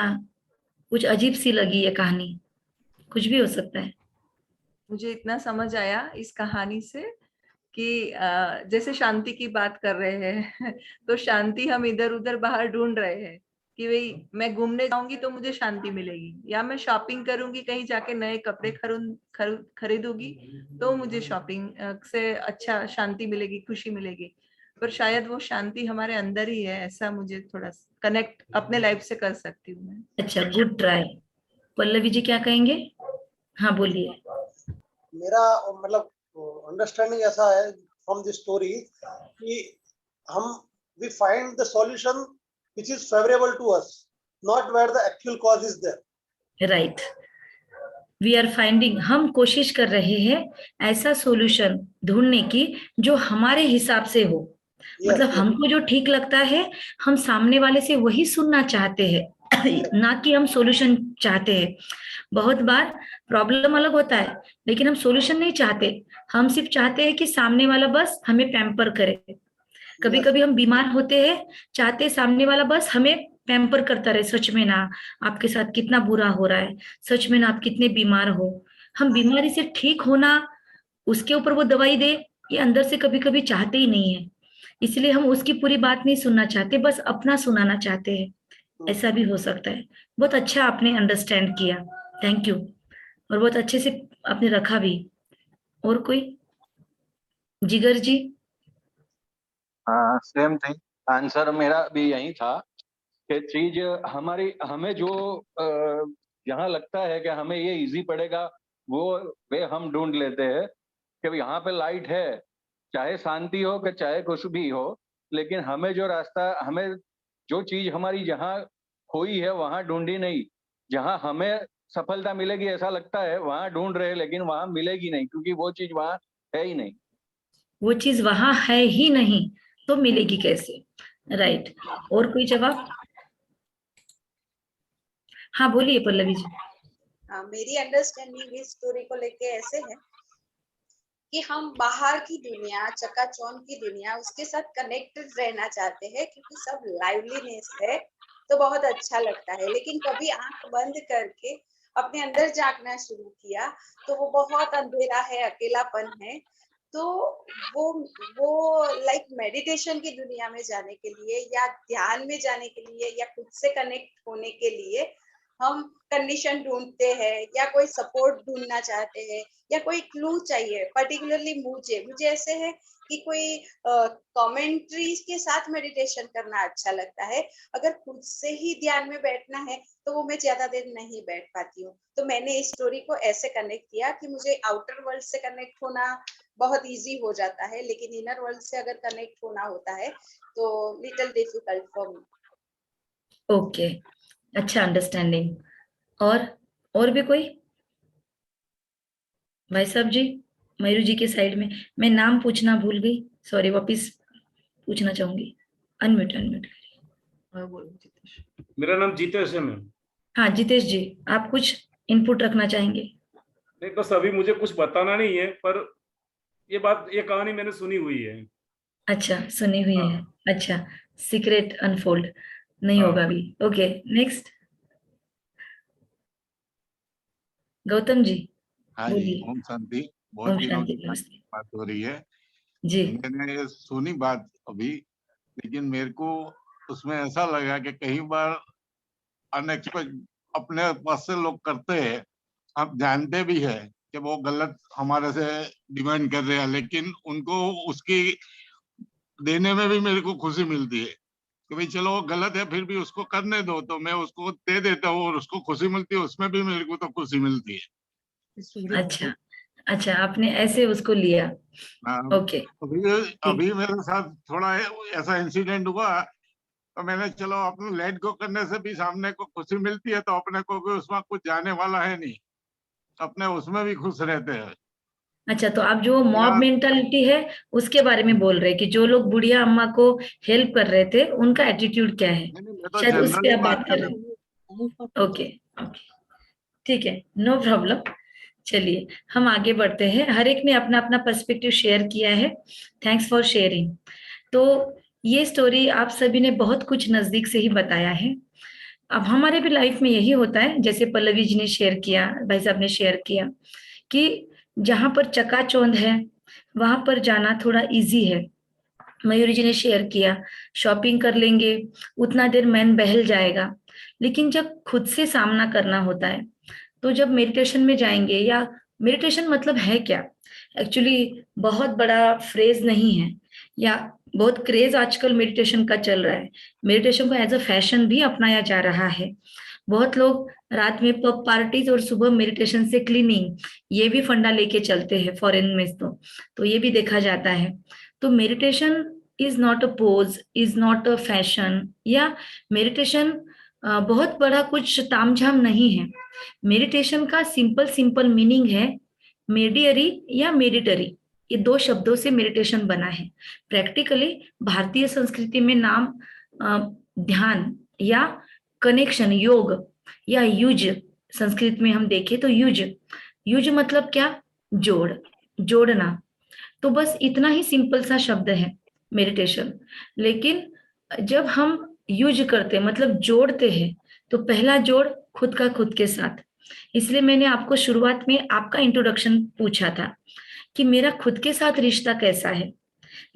कुछ अजीब सी लगी ये कहानी? कुछ भी हो सकता है। मुझे इतना समझ आया इस कहानी से कि जैसे शांति की बात कर रहे हैं तो शांति हम इधर उधर बाहर ढूंढ रहे हैं कि भाई मैं घूमने जाऊंगी तो मुझे शांति मिलेगी, या मैं शॉपिंग करूंगी, कहीं जाके नए कपड़े खरीदूंगी तो मुझे शॉपिंग से अच्छा शांति मिलेगी, खुशी मिलेगी। पर शायद वो शांति हमारे अंदर ही है, ऐसा मुझे थोड़ा कनेक्ट अपने लाइफ से कर सकती हूँ मैं। अच्छा, गुड ट्राई। पल्लवी जी क्या कहेंगे? हाँ बोलिए। मेरा मतलब अंडरस्टैंडिंग ऐसा है फ्रॉम दिस स्टोरी कि हम we find the solution which is favourable to us, not where the actual cause is there. Right, we are finding, हम कोशिश कर रहे हैं ऐसा सॉल्यूशन ढूंढने की जो हमारे हिसाब से हो। मतलब हमको जो ठीक लगता है हम सामने वाले से वही सुनना चाहते हैं ना कि हम सॉल्यूशन चाहते हैं। बहुत बार प्रॉब्लम अलग होता है लेकिन हम सॉल्यूशन नहीं चाहते, हम सिर्फ चाहते हैं कि सामने वाला बस हमें पैम्पर करे। कभी कभी हम बीमार होते हैं, चाहते हैं सामने वाला बस हमें पैम्पर करता रहे, सच में ना आपके साथ कितना बुरा हो रहा है, सच में ना आप कितने बीमार हो। हम बीमारी से ठीक होना, उसके ऊपर वो दवाई दे, ये अंदर से कभी कभी चाहते ही नहीं है। इसलिए हम उसकी पूरी बात नहीं सुनना चाहते, बस अपना सुनाना चाहते हैं। ऐसा भी हो सकता है। बहुत अच्छा आपने अंडरस्टैंड किया, थैंक यू, और बहुत अच्छे से आपने रखा भी। और कोई? जिगर जी? हाँ, सेम थिंग, आंसर मेरा भी यही था कि चीज हमें जो यहाँ लगता है कि हमें ये इजी पड़ेगा वो वे हम ढूंढ लेते हैं कि यहाँ पे लाइट है, चाहे शांति हो कि चाहे कुछ भी हो, लेकिन हमें जो रास्ता, हमें जो चीज हमारी जहाँ खोई है वहां ढूंढी नहीं, जहाँ हमें सफलता मिलेगी ऐसा लगता है वहां ढूंढ रहे, लेकिन वहां मिलेगी नहीं क्योंकि वो चीज वहां है ही नहीं। वो चीज वहां है ही नहीं तो मिलेगी कैसे? राइट। और कोई जवाब? हाँ बोलिए पल्लवी जी। मेरी अंडरस्टैंडिंग इस स्टोरी को लेके ऐसे है कि हम बाहर की दुनिया, चकाचौंध की दुनिया, उसके साथ कनेक्टेड रहना चाहते हैं क्योंकि सब लाइवलीनेस है तो बहुत अच्छा लगता है। लेकिन कभी आंख बंद करके अपने अंदर झांकना शुरू किया तो वो बहुत अंधेरा है, अकेलापन है। तो वो लाइक मेडिटेशन की दुनिया में जाने के लिए या ध्यान में जाने के लिए या खुद से कनेक्ट होने के लिए हम कंडीशन ढूंढते हैं या कोई सपोर्ट ढूंढना चाहते हैं या कोई क्लू चाहिए। पर्टिकुलरली मुझे ऐसे है कि कोई कमेंट्रीज के साथ मेडिटेशन करना अच्छा लगता है। अगर खुद से ही ध्यान में बैठना है तो वो मैं ज्यादा देर नहीं बैठ पाती हूँ। तो मैंने इस स्टोरी को ऐसे कनेक्ट किया कि मुझे आउटर वर्ल्ड से कनेक्ट होना बहुत इजी हो जाता है, लेकिन इनर वर्ल्ड से अगर कनेक्ट होना होता है तो little difficult for me. Okay, अच्छा अंडरस्टैंडिंग। और भी कोई? भाई साहब जी, मयूर जी के साइड में। मैं नाम पूछना भूल गई, सॉरी, वापिस पूछना चाहूंगी। अनम्यूट मेरा नाम जीतेश है मैम। हाँ जितेश जी, आप कुछ इनपुट रखना चाहेंगे? नहीं, बस अभी मुझे कुछ बताना नहीं है, पर ये कहानी मैंने सुनी हुई है। अच्छा, सुनी हुई है। अच्छा, सीक्रेट अनफोल्ड नहीं हाँ। होगा अभी। Okay, next. गौतम जी हाँ जी, बोलिए। ओम शांति। बहुत ओम दिनों शांति, की नमस्ते बात हो रही है। जी। मैंने सुनी बात अभी, लेकिन मेरे को उसमें ऐसा लगा कि कई बार अनएक्सपेक्ट अपने पास से लोग करते हैं, आप जानते भी है कि वो गलत हमारे से डिमांड कर रहे हैं, लेकिन उनको उसकी देने में भी मेरे को खुशी मिलती है कि भाई चलो वो गलत है फिर भी उसको करने दो, तो मैं उसको दे देता हूँ और उसको खुशी मिलती है, उसमें भी मेरे को तो खुशी मिलती है। अच्छा, अच्छा, आपने ऐसे उसको लिया। हाँ, ओके, अभी मेरे साथ थोड़ा ऐसा इंसिडेंट हुआ, तो मैंने चलो अपने लेट गो करने से भी सामने को खुशी मिलती है, तो अपने को भी उसमें कुछ जाने वाला है नहीं, अपने उसमें भी खुश रहते हैं। अच्छा, तो आप जो मॉब या मेंटालिटी है उसके बारे में बोल रहे हैं कि जो लोग बुढ़िया अम्मा को हेल्प कर रहे थे उनका एटीट्यूड क्या है, नहीं, मैं तो शायद उस पे जनरली आप बात बात कर कर रहा रहे हूँ। हैं। ओके, ओके, ठीक है, नो प्रॉब्लम। चलिए हम आगे बढ़ते हैं। हर एक ने अपना अपना पर्सपेक्टिव शेयर किया है, थैंक्स फॉर शेयरिंग। तो ये स्टोरी आप सभी ने बहुत कुछ नजदीक से ही बताया है। अब हमारे भी लाइफ में यही होता है, जैसे पल्लवी जी ने शेयर किया, भाई साहब ने शेयर किया, कि जहां पर चकाचौंध है वहां पर जाना थोड़ा इजी है। मयूरी जी ने शेयर किया, शॉपिंग कर लेंगे, उतना देर मन बहल जाएगा। लेकिन जब खुद से सामना करना होता है, तो जब मेडिटेशन में जाएंगे, या मेडिटेशन मतलब है क्या, एक्चुअली बहुत बड़ा फ्रेज नहीं है, या बहुत क्रेज आजकल मेडिटेशन का चल रहा है। मेडिटेशन को एज अ फैशन भी अपनाया जा रहा है। बहुत लोग रात में पब पार्टीज और सुबह मेडिटेशन से क्लीनिंग, ये भी फंडा लेके चलते हैं फॉरेन में। तो ये भी देखा जाता है। तो meditation is not a pose, is not a fashion, या मेडिटेशन बहुत बड़ा कुछ तामझाम नहीं है। मेडिटेशन का सिंपल सिंपल मीनिंग है मेडियरी या मेडिटरी। ये दो शब्दों से मेडिटेशन बना है। प्रैक्टिकली भारतीय संस्कृति में नाम ध्यान या कनेक्शन, योग या युज, संस्कृत में हम देखें तो युज, युज मतलब क्या, जोड़, जोड़ना। तो बस इतना ही सिंपल सा शब्द है मेडिटेशन। लेकिन जब हम यूज करते मतलब जोड़ते हैं, तो पहला जोड़ खुद का खुद के साथ। इसलिए मैंने आपको शुरुआत में आपका इंट्रोडक्शन पूछा था कि मेरा खुद के साथ रिश्ता कैसा है।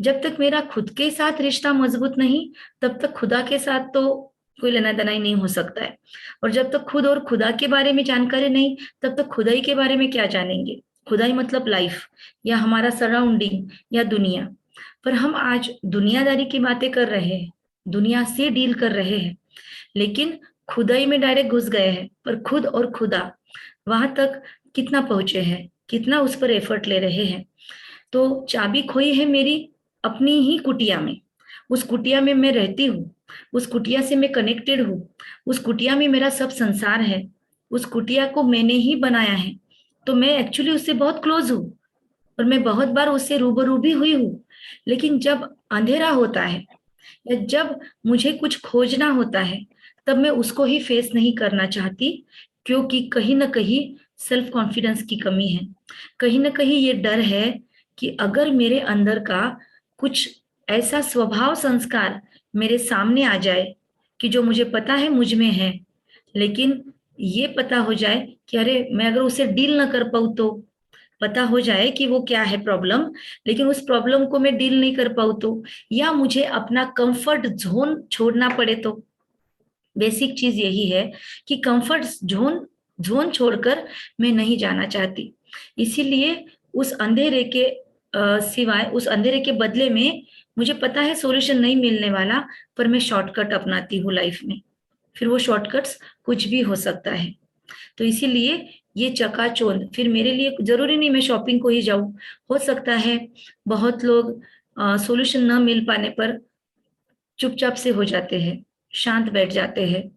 जब तक मेरा खुद के साथ रिश्ता मजबूत नहीं, तब तक खुदा के साथ तो कोई लेना देना ही नहीं हो सकता है। और जब तक खुद और खुदा के बारे में जानकारी नहीं, तब तक खुदाई के बारे में क्या जानेंगे। खुदाई मतलब लाइफ या हमारा सराउंडिंग या दुनिया। पर हम आज दुनियादारी की बातें कर रहे हैं, दुनिया से डील कर रहे हैं, लेकिन खुदाई में डायरेक्ट घुस गए हैं। पर खुद और खुदा वहां तक कितना पहुंचे हैं, कितना उस पर एफर्ट ले रहे हैं। तो चाबी खोई है मेरी अपनी ही कुटिया में। उस कुटिया में मैं रहती हूँ, उस कुटिया से मैं कनेक्टेड हूँ, उस कुटिया में मेरा सब संसार है, उस कुटिया को मैंने ही बनाया है। तो मैं एक्चुअली उससे बहुत क्लोज हूँ और मैं बहुत बार उससे रूबरू भी हुई हूँ। लेकिन जब अंधेरा होता है या जब मुझे कुछ खोजना होता है, तब मैं उसको ही फेस नहीं करना चाहती, क्योंकि कहीं ना कहीं सेल्फ कॉन्फिडेंस की कमी है। कहीं ना कहीं ये डर है कि अगर मेरे अंदर का कुछ ऐसा स्वभाव संस्कार मेरे सामने आ जाए कि जो मुझे पता है मुझ में है, लेकिन ये पता हो जाए कि अरे मैं अगर उसे डील ना कर पाऊँ, तो पता हो जाए कि वो क्या है प्रॉब्लम, लेकिन उस प्रॉब्लम को मैं डील नहीं कर पाऊँ तो, या मुझे अपना कंफर्ट जोन छोड़ना पड़े तो। बेसिक चीज यही है कि कंफर्ट जोन जोन छोड़कर मैं नहीं जाना चाहती। इसीलिए उस अंधेरे के सिवाय, उस अंधेरे के बदले में मुझे पता है सॉल्यूशन नहीं मिलने वाला, पर मैं शॉर्टकट अपनाती हूँ लाइफ में। फिर वो शॉर्टकट्स कुछ भी हो सकता है। तो इसीलिए ये चकाचौंध फिर मेरे लिए जरूरी नहीं मैं शॉपिंग को ही जाऊं। हो सकता है बहुत लोग सॉल्यूशन न मिल पाने पर चुपचाप से हो जाते हैं, शांत बैठ जाते हैं,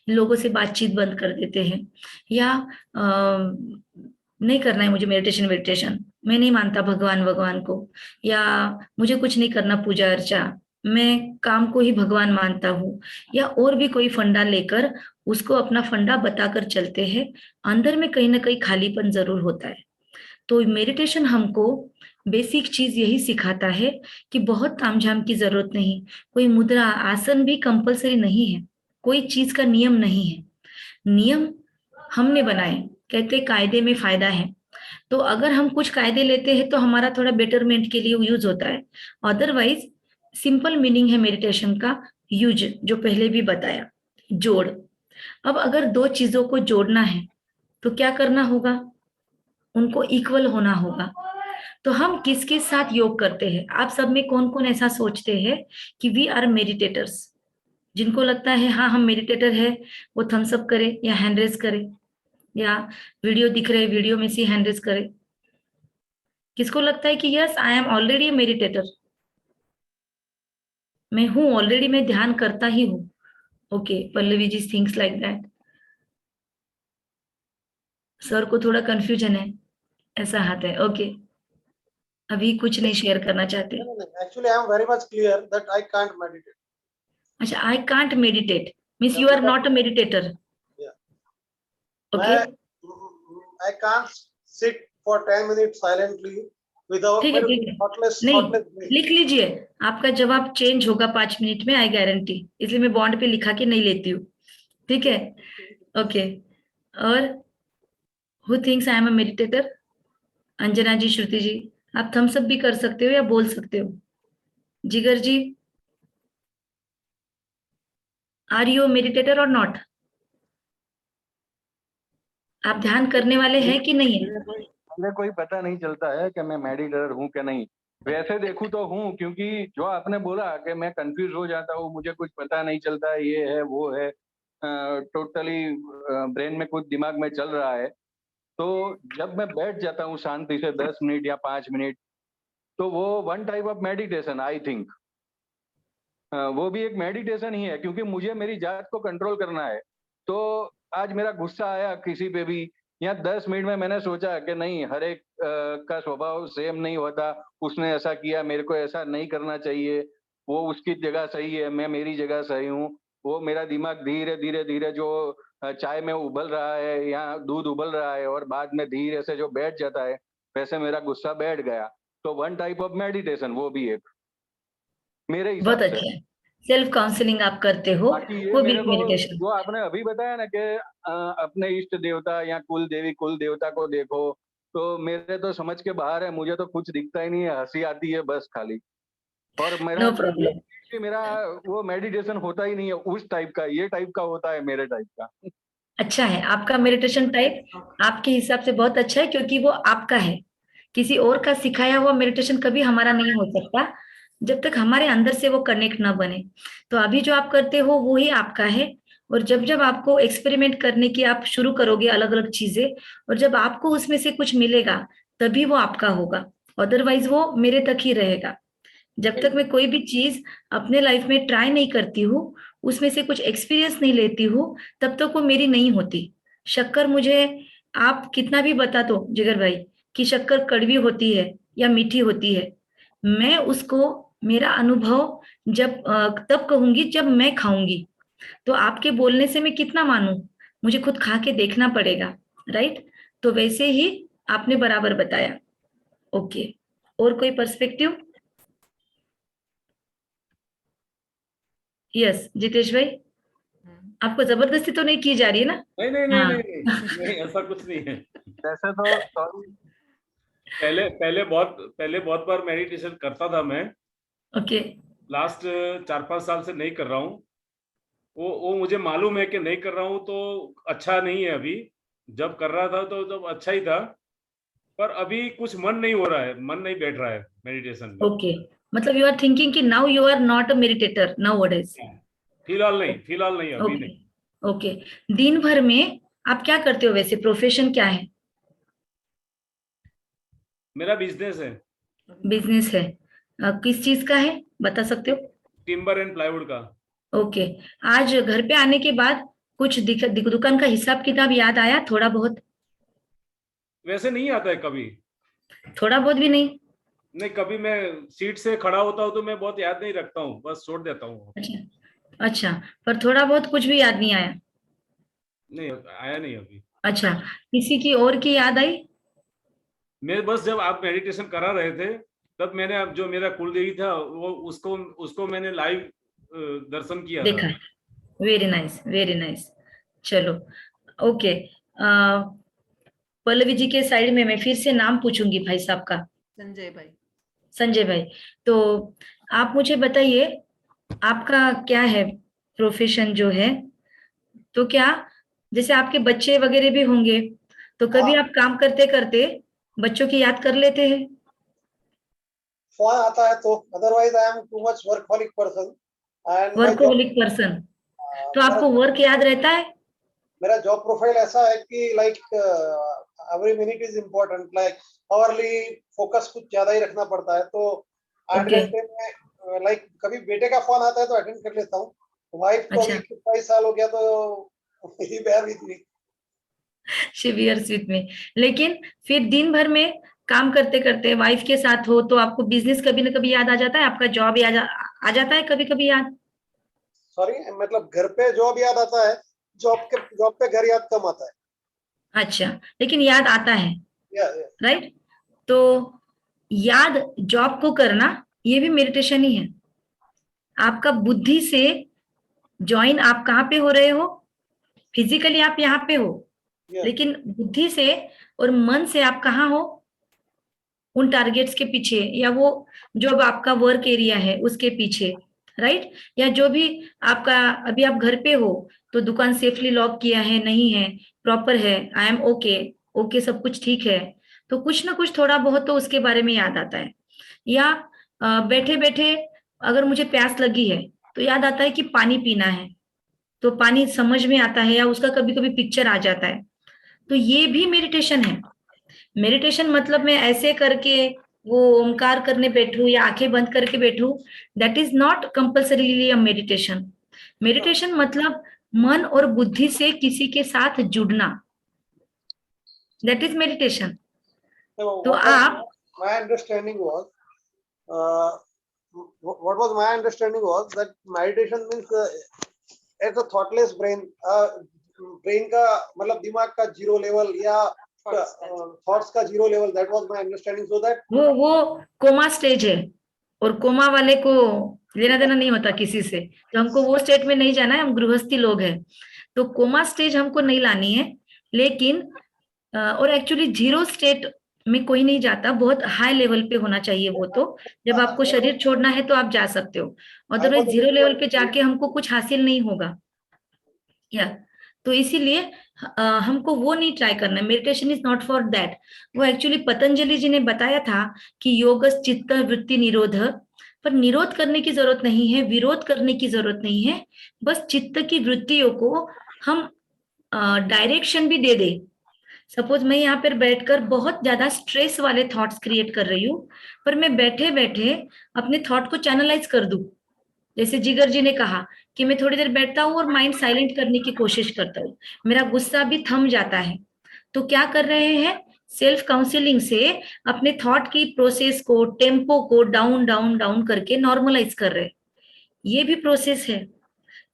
लोगों से बातचीत बंद कर देते हैं, या नहीं करना है मुझे मेडिटेशन, मेडिटेशन मैं नहीं मानता भगवान भगवान को, या मुझे कुछ नहीं करना पूजा अर्चा, मैं काम को ही भगवान मानता हूँ, या और भी कोई फंडा लेकर उसको अपना फंडा बताकर चलते हैं। अंदर में कहीं ना कहीं खालीपन जरूर होता है। तो मेडिटेशन हमको बेसिक चीज यही सिखाता है कि बहुत तामझाम की जरूरत नहीं। कोई मुद्रा आसन भी कंपलसरी नहीं है, कोई चीज का नियम नहीं है। नियम हमने बनाए, कहते कायदे में फायदा है। तो अगर हम कुछ कायदे लेते हैं तो हमारा थोड़ा बेटरमेंट के लिए यूज होता है। अदरवाइज सिंपल मीनिंग है मेडिटेशन का यूज, जो पहले भी बताया, जोड़। अब अगर दो चीजों को जोड़ना है तो क्या करना होगा, उनको इक्वल होना होगा। तो हम किसके साथ योग करते हैं, आप सब में कौन कौन ऐसा सोचते हैं कि वी आर मेडिटेटर्स, जिनको लगता है हाँ हम मेडिटेटर है, वो थम्स अप करे या हैंड रेज करे, या वीडियो दिख रहे वीडियो में से हैंड रेज करे। किसको लगता है कि yes I am already a meditator, मैं हूं ऑलरेडी, मैं ध्यान करता ही हूँ। Okay, Pallavi ji thinks like that. Sir को थोड़ा कंफ्यूजन है, ऐसा हाथ है। ओके, अभी कुछ नहीं शेयर करना चाहते। Actually, I am very much clear that I can't meditate. अच्छा, I can't meditate means you are not a meditator. Okay, I can't sit for 10 minutes silently without ठीक है ठीक है, thoughtless नहीं brain. लिख लीजिए, आपका जवाब चेंज होगा 5 मिनट में, आई गारंटी, इसलिए मैं बॉन्ड पे लिखा के नहीं लेती हूँ। ठीक है, ओके। और who thinks I am a meditator? Anjana ji, Shruti ji, आप थम्स अप भी कर सकते हो या बोल सकते हो। जिगर जी, आर यू मेडिटेटर और नॉट? आप ध्यान करने वाले हैं कि नहीं है? मुझे कोई पता नहीं चलता है कि मैं मेडिटेटर हूँ कि नहीं। वैसे देखूं तो हूँ, क्योंकि जो आपने बोला कि मैं कंफ्यूज हो जाता हूँ, मुझे कुछ पता नहीं चलता, ये है वो है, टोटली ब्रेन में कुछ दिमाग में चल रहा है। तो जब मैं बैठ जाता हूँ शांति से 10 मिनट या 5 मिनट, तो वो one type of meditation I think, वो भी एक मेडिटेशन ही है, क्योंकि मुझे मेरी जात को कंट्रोल करना है। तो आज मेरा गुस्सा आया किसी पे भी, या 10 मिनट में मैंने सोचा कि नहीं, हर एक का स्वभाव सेम नहीं होता, उसने ऐसा किया, मेरे को ऐसा नहीं करना चाहिए, वो उसकी जगह सही है, मैं मेरी जगह सही हूँ। वो मेरा दिमाग धीरे धीरे धीरे जो चाय में उबल रहा है या दूध उबल रहा है और बाद में धीरे से जो बैठ जाता है, वैसे मेरा गुस्सा बैठ गया। तो वन टाइप ऑफ मेडिटेशन वो भी एक, मेरे बहुत हिसाब से। अच्छा है, सेल्फ काउंसलिंग आप करते हो, बाकी ये वो भी मेरे एक को मेडिटेशन। जो आपने अभी बताया ना कि अपने इष्ट देवता या कुल देवी कुल देवता को देखो, तो मेरे तो समझ के बाहर है, मुझे तो कुछ दिखता ही नहीं है, हंसी आती है बस खाली। और मेरा नो प्रॉब्लम, कि मेरा वो मेडिटेशन होता ही नहीं है उस टाइप का, ये टाइप का होता है मेरे टाइप का। अच्छा है आपका मेडिटेशन टाइप, आपके हिसाब से बहुत अच्छा है, क्योंकि वो आपका है। किसी और का सिखाया हुआ मेडिटेशन कभी हमारा नहीं हो सकता जब तक हमारे अंदर से वो कनेक्ट ना बने। तो अभी जो आप करते हो वो ही आपका है, और जब जब आपको एक्सपेरिमेंट करने की आप शुरू करोगे अलग अलग चीजें, और जब आपको उसमें से कुछ मिलेगा तभी वो आपका होगा, अदरवाइज वो मेरे तक ही रहेगा। जब तक मैं कोई भी चीज अपने लाइफ में ट्राई नहीं करती हूँ, उसमें से कुछ एक्सपीरियंस नहीं लेती हूँ, तब तक वो मेरी नहीं होती। शक्कर मुझे आप कितना भी बता दो जिगर भाई कि शक्कर कड़वी होती है या मीठी होती है, मैं उसको मेरा अनुभव जब तब कहूंगी जब मैं खाऊंगी। तो आपके बोलने से मैं कितना मानूं, मुझे खुद खा के देखना पड़ेगा, राइट? तो वैसे ही आपने बराबर बताया। ओके, और कोई पर्सपेक्टिव? यस जितेश भाई, आपको जबरदस्ती तो नहीं की जा रही है ना? नहीं नहीं नहीं हाँ। नहीं नहीं, ऐसा कुछ नहीं है। वैसे तो पहले बहुत बार मेडिटेशन करता था मैं। ओके, लास्ट 4-5 साल से नहीं कर रहा हूँ। वो मुझे मालूम है कि नहीं कर रहा हूँ तो अच्छा नहीं है। अभी जब कर रहा था तो जब अच्छा ही था, पर अभी कुछ मन नहीं हो रहा है, मन नहीं बैठ रहा है मेडिटेशन में। ओके, मतलब यू आर थिंकिंग कि now you are not a meditator nowadays. फिलहाल नहीं, अभी ओके, नहीं। ओके। दिन भर में आप क्या करते हो वैसे, प्रोफेशन क्या है? मेरा बिजनेस है, बिजनेस है, किस चीज का है बता सकते हो? टिम्बर एंड प्लाईवुड का। ओके, आज घर पे आने के बाद कुछ दुकान का हिसाब किताब याद आया थोड़ा बहुत? वैसे नहीं आता है कभी। थोड़ा बहुत भी नहीं? नहीं, कभी मैं सीट से खड़ा होता हूँ तो मैं बहुत याद नहीं रखता हूँ, बस छोड़ देता हूँ। अच्छा अच्छा, पर थोड़ा बहुत कुछ भी याद नहीं आया? नहीं आया नहीं अभी। अच्छा, किसी की और की याद आई? मैं बस जब आप मेडिटेशन करा रहे थे तब मैंने, अब जो मेरा कुलदेवी था वो उसको मैंने लाइव दर्शन किया था। देखा, वेरी नाइस वेरी नाइस। चलो ओके, पल्लवी जी के साइड में मैं फिर से नाम पूछूंगी भाई साहब का, संजय भाई। संजय भाई। तो आप मुझे बताइए आपका क्या है प्रोफेशन जो है, तो क्या जैसे आपके बच्चे वगैरह भी होंगे, तो कभी हाँ। आप काम करते करते बच्चों की याद कर लेते हैं? फोन आता है तो, otherwise I am too much workaholic person and workaholic person, तो आपको वर्क याद रहता है? मेरा जॉब प्रोफाइल ऐसा है कि like every minute is important, like hourly focus कुछ ज्यादा ही रखना पड़ता है, तो 8 Okay. घंटे में लाइक कभी बेटे का फोन आता है तो अटेंड कर लेता हूँ, वाइफ को अच्छा। अभी 22 साल हो गया तो he bear with me. She bears with me. लेकिन फिर दिन भर में काम करते करते वाइफ के साथ हो तो आपको बिजनेस कभी ना कभी याद आ जाता है, आपका जॉब आ जाता है कभी कभी याद? सॉरी, मतलब घर पे जॉब याद आता है, जॉब पे घर याद कम आता है। अच्छा, लेकिन याद आता है, या राइट? तो याद जॉब को करना ये भी मेडिटेशन ही है। आपका बुद्धि से ज्वाइन आप कहाँ पे हो रहे हो? फिजिकली आप यहाँ पे हो, लेकिन बुद्धि से और मन से आप कहाँ हो? उन टारगेट्स के पीछे, या वो जो अब आपका वर्क एरिया है उसके पीछे, राइट? या जो भी आपका अभी आप घर पे हो तो दुकान सेफली लॉक किया है, नहीं है, प्रॉपर है, आई एम ओके, सब कुछ ठीक है, तो कुछ ना कुछ थोड़ा बहुत तो उसके बारे में याद आता है। या बैठे बैठे अगर मुझे प्यास लगी है तो याद आता है कि पानी पीना है, तो पानी समझ में आता है, या उसका कभी कभी पिक्चर आ जाता है। तो ये भी मेडिटेशन है। मेडिटेशन मतलब मैं ऐसे करके वो ओमकार करने बैठूं या आंखें बंद करके बैठूं, that is not compulsorily a meditation. Meditation मतलब मन और बुद्धि से किसी के साथ जुड़ना, दैट इज मेडिटेशन। तो आप my understanding was what was my understanding was that meditation means as a thoughtless brain, brain का मतलब दिमाग का जीरो लेवल या थॉट्स का zero level, that was my understanding, so that वो कोमा स्टेज है, और कोमा वाले को लेना देना नहीं होता किसी से, तो हमको वो स्टेट में नहीं जाना है, हम गृहस्थी लोग हैं, तो कोमा स्टेज हमको नहीं लानी है। लेकिन और एक्चुअली जीरो स्टेट में कोई नहीं जाता, बहुत हाई लेवल पे होना चाहिए वो, तो जब आपको शरीर छोड़ना है तो आप जा सकते हो, अदरवाइज जीरो लेवल पे जाके हमको कुछ हासिल नहीं होगा। या तो इसीलिए हमको वो नहीं ट्राई करना है। Meditation is not for that. वो एक्चुअली पतंजलि जी ने बताया था कि योगस चित्त वृत्ति निरोध, पर निरोध करने की जरूरत नहीं है, विरोध करने की जरूरत नहीं है, बस चित्त की वृत्तियों को हम डायरेक्शन भी दे दे। सपोज मैं यहाँ पर बैठकर बहुत ज्यादा स्ट्रेस वाले थॉट्स क्रिएट कर रही हूँ, पर मैं बैठे बैठे अपने थॉट को चैनलाइज कर दूं। जैसे जिगर जी ने कहा कि मैं थोड़ी देर बैठता हूँ और माइंड साइलेंट करने की कोशिश करता हूँ, मेरा गुस्सा भी थम जाता है। तो क्या कर रहे हैं? सेल्फ काउंसलिंग से अपने थॉट की प्रोसेस को, टेम्पो को डाउन डाउन डाउन करके नॉर्मलाइज कर रहे हैं। ये भी प्रोसेस है,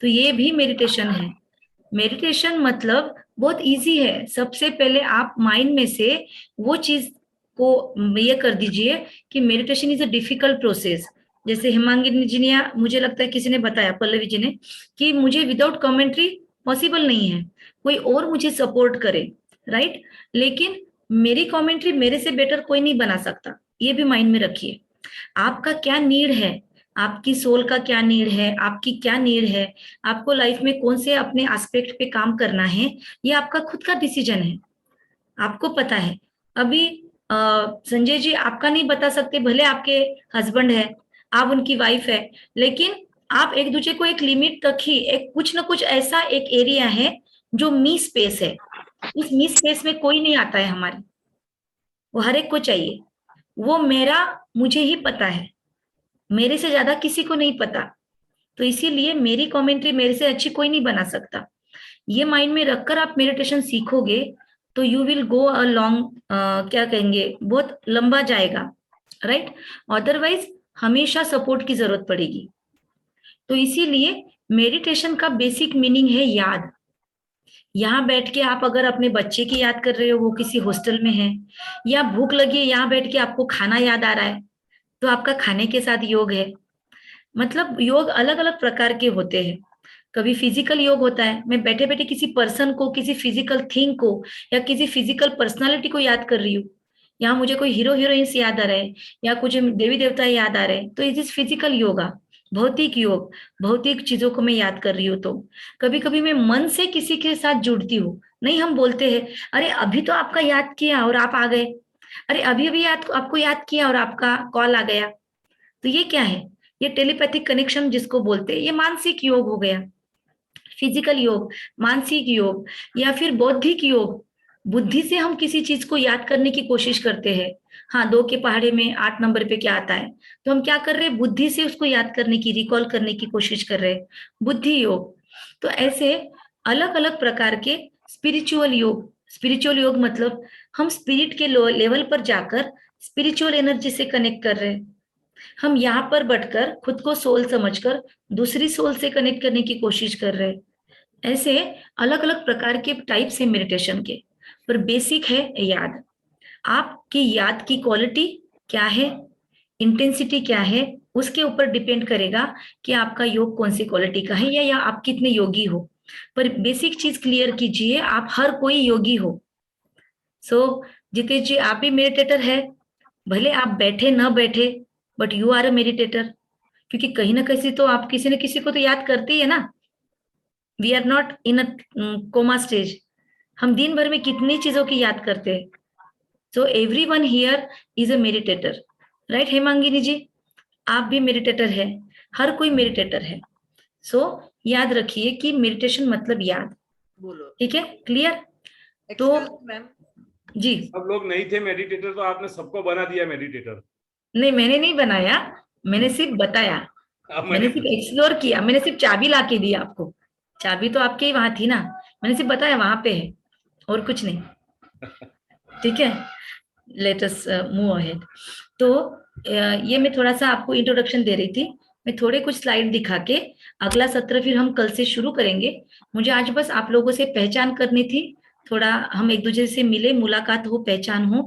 तो ये भी मेडिटेशन है। मेडिटेशन मतलब बहुत इजी है। सबसे पहले आप माइंड में से वो चीज को ये कर दीजिए कि meditation is a difficult process. जैसे हेमांगिनी जी ने, मुझे लगता है किसी ने बताया, पल्लवी जी ने, कि मुझे विदाउट कमेंट्री पॉसिबल नहीं है, कोई और मुझे सपोर्ट करे, राइट? लेकिन मेरी कमेंट्री मेरे से बेटर कोई नहीं बना सकता, ये भी माइंड में रखिए। आपका क्या नीड है, आपकी सोल का क्या नीड है, आपकी क्या नीड है, आपको लाइफ में कौन से अपने एस्पेक्ट पे काम करना है, ये आपका खुद का डिसीजन है, आपको पता है। अभी संजय जी आपका नहीं बता सकते, भले आपके हस्बैंड है, आप उनकी वाइफ है, लेकिन आप एक दूसरे को एक लिमिट तक ही, एक कुछ ना कुछ ऐसा एक एरिया है जो मी स्पेस है, उस मी स्पेस में कोई नहीं आता है हमारे, वो हर एक को चाहिए। वो मेरा मुझे ही पता है, मेरे से ज्यादा किसी को नहीं पता, तो इसीलिए मेरी कमेंट्री मेरे से अच्छी कोई नहीं बना सकता। ये माइंड में रखकर आप मेडिटेशन सीखोगे तो you will go a long, क्या कहेंगे, बहुत लंबा जाएगा, राइट? अदरवाइज हमेशा सपोर्ट की जरूरत पड़ेगी। तो इसीलिए मेडिटेशन का बेसिक मीनिंग है याद। यहाँ बैठ के आप अगर अपने बच्चे की याद कर रहे हो, वो किसी हॉस्टल में है, या भूख लगी है, यहाँ बैठ के आपको खाना याद आ रहा है, तो आपका खाने के साथ योग है। मतलब योग अलग अलग प्रकार के होते हैं। कभी फिजिकल योग होता है, मैं बैठे बैठे किसी पर्सन को, किसी फिजिकल थिंग को, या किसी फिजिकल पर्सनालिटी को याद कर रही हूँ, यहाँ मुझे कोई हीरो हीरोइंस याद आ रहे हैं, या कुछ देवी देवता याद आ रहे हैं, तो इट इज फिजिकल योगा, भौतिक योग, भौतिक चीजों को मैं याद कर रही हूँ। तो कभी कभी मैं मन से किसी के साथ जुड़ती हूँ। नहीं, हम बोलते हैं अरे अभी तो आपका याद किया और आप आ गए, अरे अभी अभी आपको याद किया और आपका कॉल आ गया, तो ये क्या है? ये टेलीपैथिक कनेक्शन जिसको बोलते हैं, ये मानसिक योग हो गया। फिजिकल योग, मानसिक योग, या फिर बौद्धिक योग, बुद्धि से हम किसी चीज को याद करने की कोशिश करते हैं। हाँ, 2 के पहाड़े में 8 नंबर पे क्या आता है, तो हम क्या कर रहे हैं, बुद्धि से उसको याद करने की, रिकॉल करने की कोशिश कर रहे हैं, बुद्धि योग। तो ऐसे अलग अलग प्रकार के स्पिरिचुअल योग, स्पिरिचुअल योग मतलब हम स्पिरिट के लेवल पर जाकर स्पिरिचुअल एनर्जी से कनेक्ट कर रहे हैं। हम यहाँ पर बैठकर खुद को सोल समझकर दूसरी सोल से कनेक्ट करने की कोशिश कर रहे हैं। ऐसे अलग अलग प्रकार के टाइप्स है मेडिटेशन के, पर बेसिक है याद। आपकी याद की क्वालिटी क्या है, इंटेंसिटी क्या है, उसके ऊपर डिपेंड करेगा कि आपका योग कौन सी क्वालिटी का है या आप कितने योगी हो। पर बेसिक चीज क्लियर कीजिए, आप हर कोई योगी हो। सो जितेश जी, आप भी मेडिटेटर है, भले आप बैठे ना बैठे, but you are a meditator, क्योंकि कहीं ना कहीं तो आप किसी न किसी को तो याद करते ही है ना। We are not in a coma stage, हम दिन भर में कितनी चीजों की याद करते हैं। So everyone here is a meditator, right Hemangini ji? आप भी मेडिटेटर है, हर कोई मेडिटेटर है। सो याद रखिए कि मेडिटेशन मतलब याद। बोलो। ठीक है, क्लियर? तो मैम जी, सब लोग नहीं थे मेडिटेटर, तो आपने सबको बना दिया मेडिटेटर। नहीं मैंने नहीं बनाया, मैंने सिर्फ बताया, मैंने सिर्फ एक्सप्लोर किया, मैंने सिर्फ चाबी ला के दी आपको। चाबी तो आपके ही वहां थी ना, मैंने सिर्फ बताया वहां पे है, और कुछ नहीं। ठीक है, लेट अस मूव अहेड। तो ये मैं थोड़ा सा आपको इंट्रोडक्शन दे रही थी, मैं थोड़े कुछ स्लाइड दिखा के अगला सत्र फिर हम कल से शुरू करेंगे। मुझे आज बस आप लोगों से पहचान करनी थी, थोड़ा हम एक दूसरे से मिले, मुलाकात हो, पहचान हो,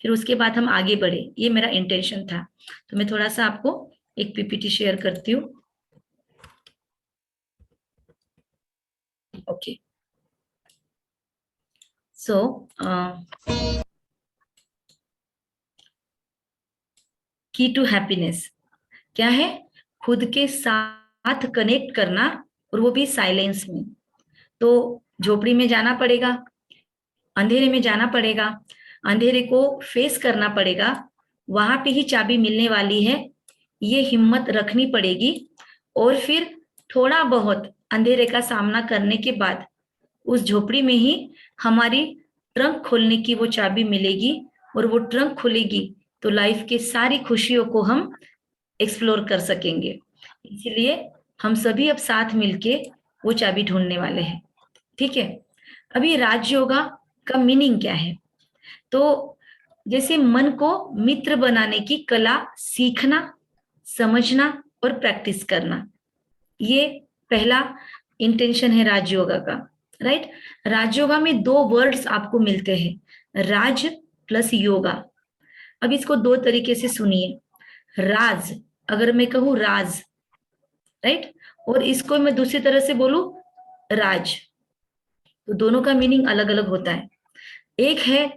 फिर उसके बाद हम आगे बढ़े, ये मेरा इंटेंशन था। तो मैं थोड़ा सा आपको एक पीपीटी शेयर करती हूँ। ओके, सो की टू हैप्पीनेस क्या है? खुद के साथ कनेक्ट करना, और वो भी साइलेंस में। तो झोपड़ी में जाना पड़ेगा, अंधेरे में जाना पड़ेगा, अंधेरे को फेस करना पड़ेगा, वहां पे ही चाबी मिलने वाली है, ये हिम्मत रखनी पड़ेगी। और फिर थोड़ा बहुत अंधेरे का सामना करने के बाद उस झोपड़ी में ही हमारी ट्रंक खोलने की वो चाबी मिलेगी, और वो ट्रंक खुलेगी तो लाइफ के सारी खुशियों को हम एक्सप्लोर कर सकेंगे। इसलिए हम सभी अब साथ मिलके वो चाबी ढूंढने वाले हैं। ठीक है, अभी राजयोगा का मीनिंग क्या है? तो जैसे मन को मित्र बनाने की कला सीखना, समझना और प्रैक्टिस करना, ये पहला इंटेंशन है राजयोगा का, राइट? राजयोगा में 2 वर्ड्स आपको मिलते हैं, राज प्लस योगा। अब इसको 2 तरीके से सुनिए। राज, अगर मैं कहूं राज, राइट, और इसको मैं दूसरी तरह से बोलूं राज, तो दोनों का मीनिंग अलग अलग होता है। एक है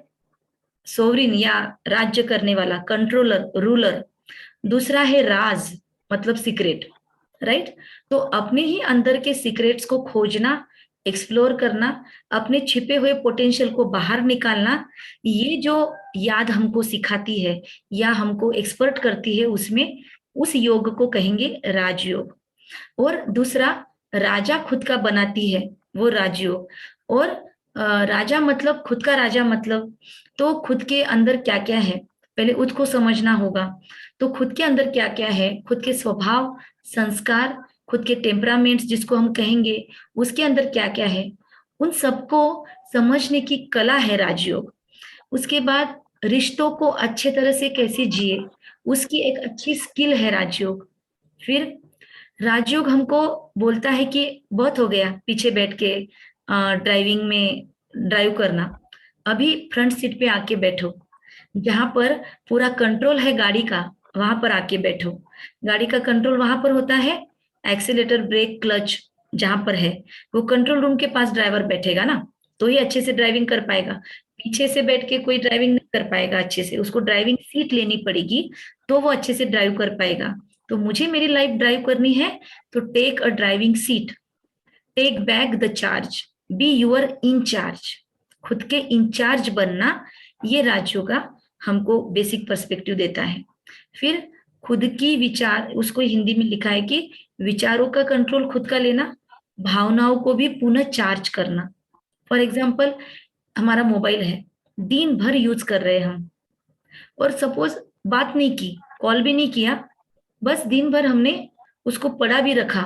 सोवरिन या राज्य करने वाला, कंट्रोलर, रूलर। दूसरा है राज, मतलब सीक्रेट, राइट? तो अपने ही अंदर के सीक्रेट्स को खोजना, एक्सप्लोर करना, अपने छिपे हुए पोटेंशियल को बाहर निकालना, ये जो याद हमको सिखाती है या हमको एक्सपर्ट करती है, उसमें उस योग को कहेंगे राजयोग। और दूसरा राजा खुद का बनाती है, वो राजयोग। और राजा मतलब खुद का राजा, मतलब तो खुद के अंदर क्या क्या है पहले उसको समझना होगा। तो खुद के अंदर क्या क्या है, खुद के स्वभाव, संस्कार, खुद के टेम्परामेंट्स जिसको हम कहेंगे, उसके अंदर क्या क्या है, उन सबको समझने की कला है राजयोग। उसके बाद रिश्तों को अच्छे तरह से कैसे जिए, उसकी एक अच्छी स्किल है राजयोग। फिर राजयोग हमको बोलता है कि बहुत हो गया पीछे बैठ के ड्राइविंग में ड्राइव करना, अभी फ्रंट सीट पे आके बैठो, जहां पर पूरा कंट्रोल है गाड़ी का, वहां पर आके बैठो। गाड़ी का कंट्रोल वहां पर होता है, एक्सीलेटर, ब्रेक, क्लच जहां पर है, वो कंट्रोल रूम के पास ड्राइवर बैठेगा ना, तो ही अच्छे से ड्राइविंग कर पाएगा। पीछे से बैठ के कोई ड्राइविंग नहीं कर पाएगा अच्छे से, उसको ड्राइविंग सीट लेनी पड़ेगी, तो वो अच्छे से ड्राइव कर पाएगा। तो मुझे मेरी लाइफ ड्राइव करनी है, तो take a driving seat, take back the charge, be your in charge, खुद के इंचार्ज बनना, ये राजयोगा हमको बेसिक पर्सपेक्टिव देता है। फिर खुद की विचार, उसको हिंदी में लिखा है कि विचारों का कंट्रोल खुद का लेना, भावनाओं को भी पुनः चार्ज करना। फॉर एग्जाम्पल, हमारा मोबाइल है, दिन भर यूज कर रहे हैं हम, और सपोज बात नहीं की, कॉल भी नहीं किया, बस दिन भर हमने उसको पड़ा भी रखा,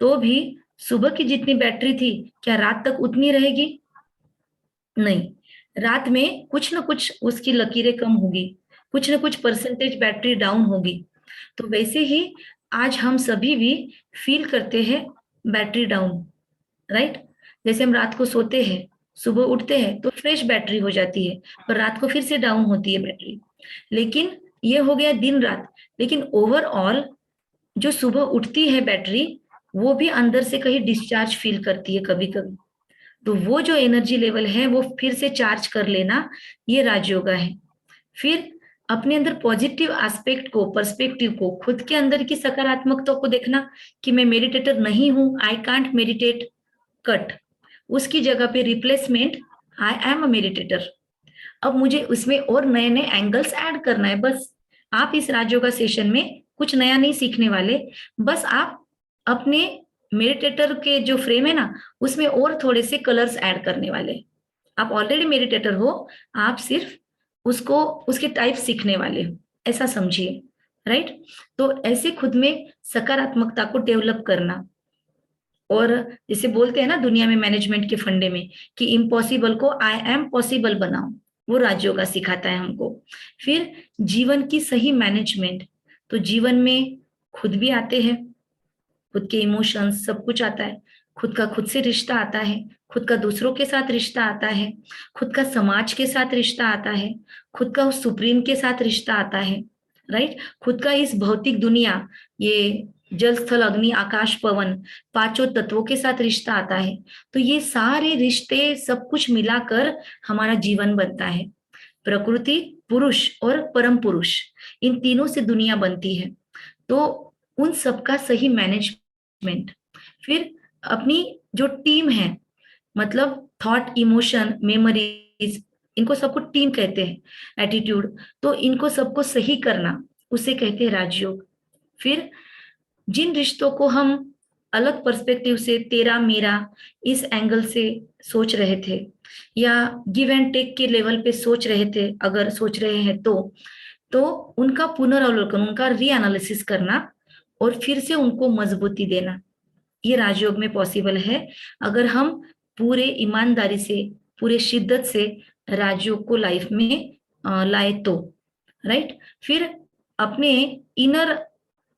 तो भी सुबह की जितनी बैटरी थी क्या रात तक उतनी रहेगी? नहीं, रात में कुछ ना कुछ उसकी लकीरें कम होगी, कुछ ना कुछ परसेंटेज बैटरी डाउन होगी। तो वैसे ही आज हम सभी भी फील करते हैं बैटरी डाउन, राइट? जैसे हम रात को सोते हैं, सुबह उठते हैं तो फ्रेश बैटरी हो जाती है, पर रात को फिर से डाउन होती है बैटरी। लेकिन ये हो गया दिन रात, लेकिन ओवरऑल जो सुबह उठती है बैटरी, वो भी अंदर से कहीं डिस्चार्ज फील करती है कभी कभी। तो वो जो एनर्जी लेवल है वो फिर से चार्ज कर लेना, ये राजयोगा है। फिर अपने अंदर पॉजिटिव एस्पेक्ट को, पर्सपेक्टिव को, खुद के अंदर की सकारात्मकता को देखना कि मैं मेडिटेटर नहीं हूं, आई कांट मेडिटेट, कट, उसकी जगह पे replacement I am a meditator. अब मुझे उसमें और नए नए एंगल्स ऐड करना है। बस आप इस राजयोगा सेशन में कुछ नया नहीं सीखने वाले, बस आप अपने मेडिटेटर के जो फ्रेम है ना, उसमें और थोड़े से कलर्स ऐड करने वाले। आप ऑलरेडी मेडिटेटर हो, आप सिर्फ उसको उसके टाइप सीखने वाले हो, ऐसा समझिए, राइट? तो ऐसे खुद में सकारात्मकता को डेवलप करना। और जैसे बोलते हैं ना दुनिया में मैनेजमेंट के फंडे में कि इम्पॉसिबल को आई एम पॉसिबल बनाओ, वो राजयोगा सिखाता है हमको। फिर जीवन की सही मैनेजमेंट, तो जीवन में खुद भी आते हैं, खुद के इमोशंस सब कुछ आता है, खुद का खुद से रिश्ता आता है, खुद का दूसरों के साथ रिश्ता आता है, खुद का समाज के साथ रिश्ता आता है, खुद का उस सुप्रीम के साथ रिश्ता आता है, राइट? खुद का इस भौतिक दुनिया, ये जल स्थल अग्नि आकाश पवन, पांचों तत्वों के साथ रिश्ता आता है। तो ये सारे रिश्ते सब कुछ मिलाकर हमारा जीवन बनता है। प्रकृति, पुरुष और परम पुरुष, इन तीनों से दुनिया बनती है। तो उन सबका सही मैनेजमेंट, फिर अपनी जो टीम है, मतलब थॉट, इमोशन, मेमोरीज, इनको सबको टीम कहते हैं, एटीट्यूड, तो इनको सबको सही करना, उसे कहते हैं राजयोग। फिर जिन रिश्तों को हम अलग पर्सपेक्टिव से, तेरा मेरा, इस एंगल से सोच रहे थे, या गिव एंड टेक के लेवल पे सोच रहे थे, अगर सोच रहे हैं तो उनका पुनरावलोकन, उनका रीएनालिसिस करना और फिर से उनको मजबूती देना, ये राजयोग में पॉसिबल है अगर हम पूरे ईमानदारी से, पूरे शिद्दत से राजयोग को लाइफ में लाए तो, राइट? फिर अपने इनर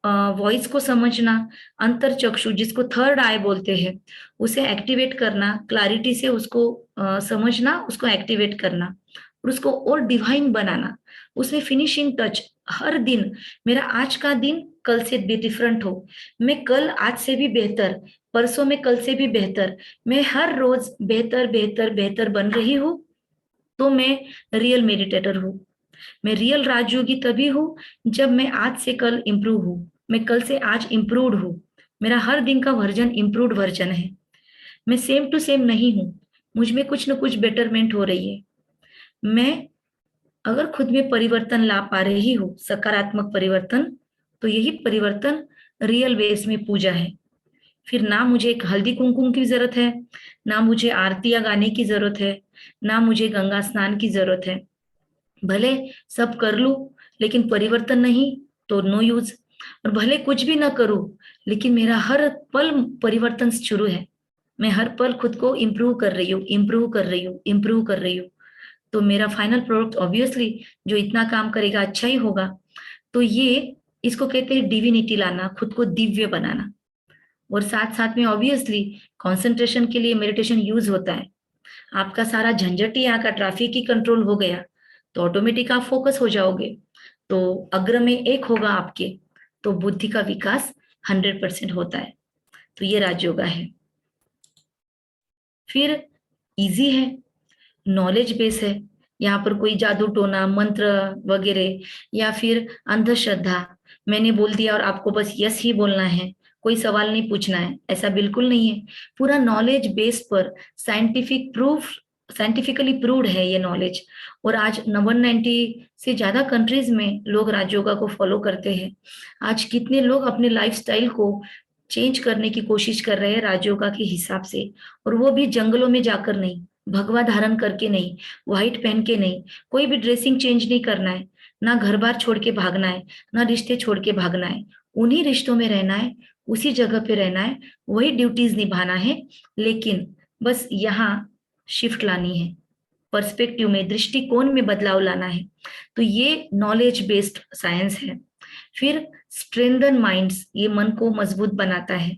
वॉइस को समझना, अंतर चक्षु जिसको थर्ड आई बोलते हैं, उसे एक्टिवेट करना, क्लैरिटी से उसको समझना, उसको एक्टिवेट करना और उसको और डिवाइन बनाना, उसमें फिनिशिंग टच। हर दिन, मेरा आज का दिन कल से भी डिफरेंट हो, मैं कल आज से भी बेहतर, परसों में कल से भी बेहतर, मैं हर रोज बेहतर बेहतर बेहतर बन रही हूँ, तो मैं रियल मेडिटेटर हूँ। मैं रियल राजयोगी तभी हूँ जब मैं आज से कल इम्प्रूव हूँ, मैं कल से आज इम्प्रूव्ड हूँ, मेरा हर दिन का वर्जन इम्प्रूव्ड वर्जन है, मैं सेम टू सेम नहीं हूँ, मुझ में कुछ ना कुछ बेटरमेंट हो रही है। मैं अगर खुद में परिवर्तन ला पा रही हूँ, सकारात्मक परिवर्तन, तो यही परिवर्तन रियल बेस में पूजा है। फिर ना मुझे एक हल्दी कुमकुम की जरूरत है, ना मुझे आरतियां गाने की जरूरत है, ना मुझे गंगा स्नान की जरूरत है। भले सब कर लूं लेकिन परिवर्तन नहीं तो नो यूज, और भले कुछ भी ना करूं लेकिन मेरा हर पल परिवर्तन शुरू है, मैं हर पल खुद को इम्प्रूव कर रही हूँ, इम्प्रूव कर रही हूँ, इम्प्रूव कर रही हूँ, तो मेरा फाइनल प्रोडक्ट ऑब्वियसली जो इतना काम करेगा अच्छा ही होगा। तो ये इसको कहते हैं डिविनिटी लाना, खुद को दिव्य बनाना। और साथ साथ में ऑब्वियसली कंसंट्रेशन के लिए मेडिटेशन यूज होता है। आपका सारा झंझट ही यहाँ का ट्रैफिक ही कंट्रोल हो गया तो ऑटोमेटिक आप फोकस हो जाओगे, तो अग्र में एक होगा आपके, तो बुद्धि का विकास 100% होता है। तो ये राजयोगा है। फिर इजी है, नॉलेज बेस है, यहाँ पर कोई जादू टोना, मंत्र वगैरह या फिर अंधश्रद्धा, मैंने बोल दिया और आपको बस यस ही बोलना है, कोई सवाल नहीं पूछना है, ऐसा बिल्कुल नहीं है। पूरा नॉलेज बेस पर साइंटिफिकली प्रूव्ड है ये नॉलेज। और आज 190 से ज्यादा कंट्रीज में लोग राजयोगा को फॉलो करते हैं। आज कितने लोग अपने लाइफस्टाइल को चेंज करने की कोशिश कर रहे हैं राजयोगा के हिसाब से, और वो भी जंगलों में जाकर नहीं, भगवा धारण करके नहीं, व्हाइट पहन के नहीं, कोई भी ड्रेसिंग चेंज नहीं करना है, ना घर बार छोड़ के भागना है, ना रिश्ते छोड़ के भागना है, उन्हीं रिश्तों में रहना है, उसी जगह पे रहना है, वही ड्यूटीज निभाना है, लेकिन बस यहाँ शिफ्ट लानी है, पर्सपेक्टिव में, दृष्टिकोण में बदलाव लाना है। तो ये नॉलेज बेस्ड साइंस है। फिर स्ट्रेंथन माइंड्स, ये मन को मजबूत बनाता है,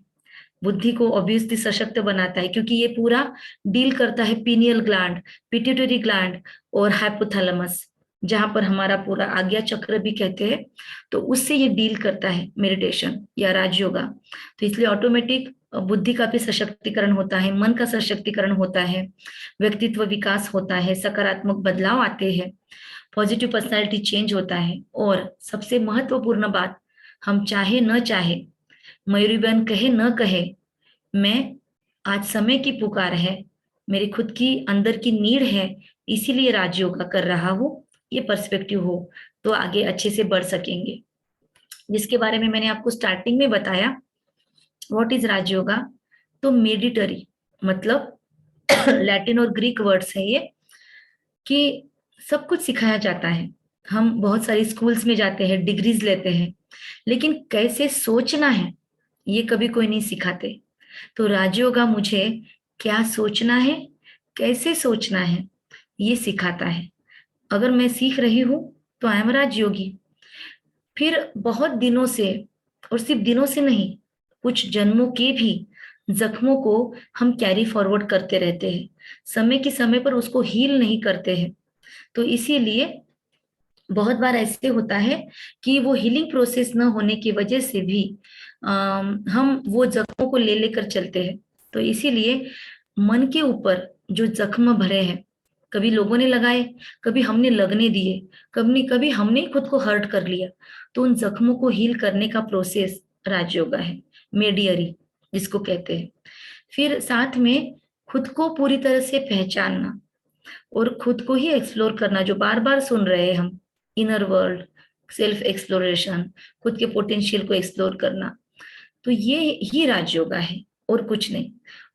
बुद्धि को ऑब्वियसली सशक्त बनाता है, क्योंकि ये पूरा डील करता है पीनियल ग्लैंड, पिट्यूटरी ग्लैंड और हाइपोथैलेमस, जहां पर हमारा पूरा आज्ञा चक्र भी कहते हैं, तो उससे ये डील करता है मेडिटेशन या राजयोगा। तो इसलिए ऑटोमेटिक बुद्धि का भी सशक्तिकरण होता है, मन का सशक्तिकरण होता है, व्यक्तित्व विकास होता है, सकारात्मक बदलाव आते हैं, पॉजिटिव पर्सनालिटी चेंज होता है। और सबसे महत्वपूर्ण बात, हम चाहे न चाहे, मयूरी बहन कहे न कहे, मैं आज समय की पुकार है, मेरी खुद की अंदर की नीड है, इसीलिए राजयोगा कर रहा हूँ, ये पर्सपेक्टिव हो तो आगे अच्छे से बढ़ सकेंगे। जिसके बारे में मैंने आपको स्टार्टिंग में बताया, व्हाट इज राजयोगा, तो मेडिटरी मतलब लैटिन और ग्रीक वर्ड्स है ये, कि सब कुछ सिखाया जाता है। हम बहुत सारी स्कूल्स में जाते हैं, डिग्रीज लेते हैं, लेकिन कैसे सोचना है ये कभी कोई नहीं सिखाते। तो राजयोगा मुझे क्या सोचना है, कैसे सोचना है, ये सिखाता है। अगर मैं सीख रही हूं तो आई एम राजयोगी। फिर बहुत दिनों से, और सिर्फ दिनों से नहीं, कुछ जन्मों के भी जख्मों को हम कैरी फॉरवर्ड करते रहते हैं, समय के समय पर उसको हील नहीं करते हैं। तो इसीलिए बहुत बार ऐसे होता है कि वो हीलिंग प्रोसेस न होने की वजह से भी हम वो जख्मों को ले लेकर चलते हैं। तो इसीलिए मन के ऊपर जो जख्म भरे हैं, कभी लोगों ने लगाए, कभी हमने लगने दिए, कभी हमने खुद को हर्ट कर लिया, तो उन जख्मों को हील करने का प्रोसेस राजयोगा है, मेडियरी जिसको कहते हैं। फिर साथ में खुद को पूरी तरह से पहचानना और खुद को ही एक्सप्लोर करना, जो बार बार सुन रहे हैं हम, इनर वर्ल्ड, सेल्फ एक्सप्लोरेशन, खुद के पोटेंशियल को एक्सप्लोर करना, तो ये ही राजयोगा है और कुछ नहीं।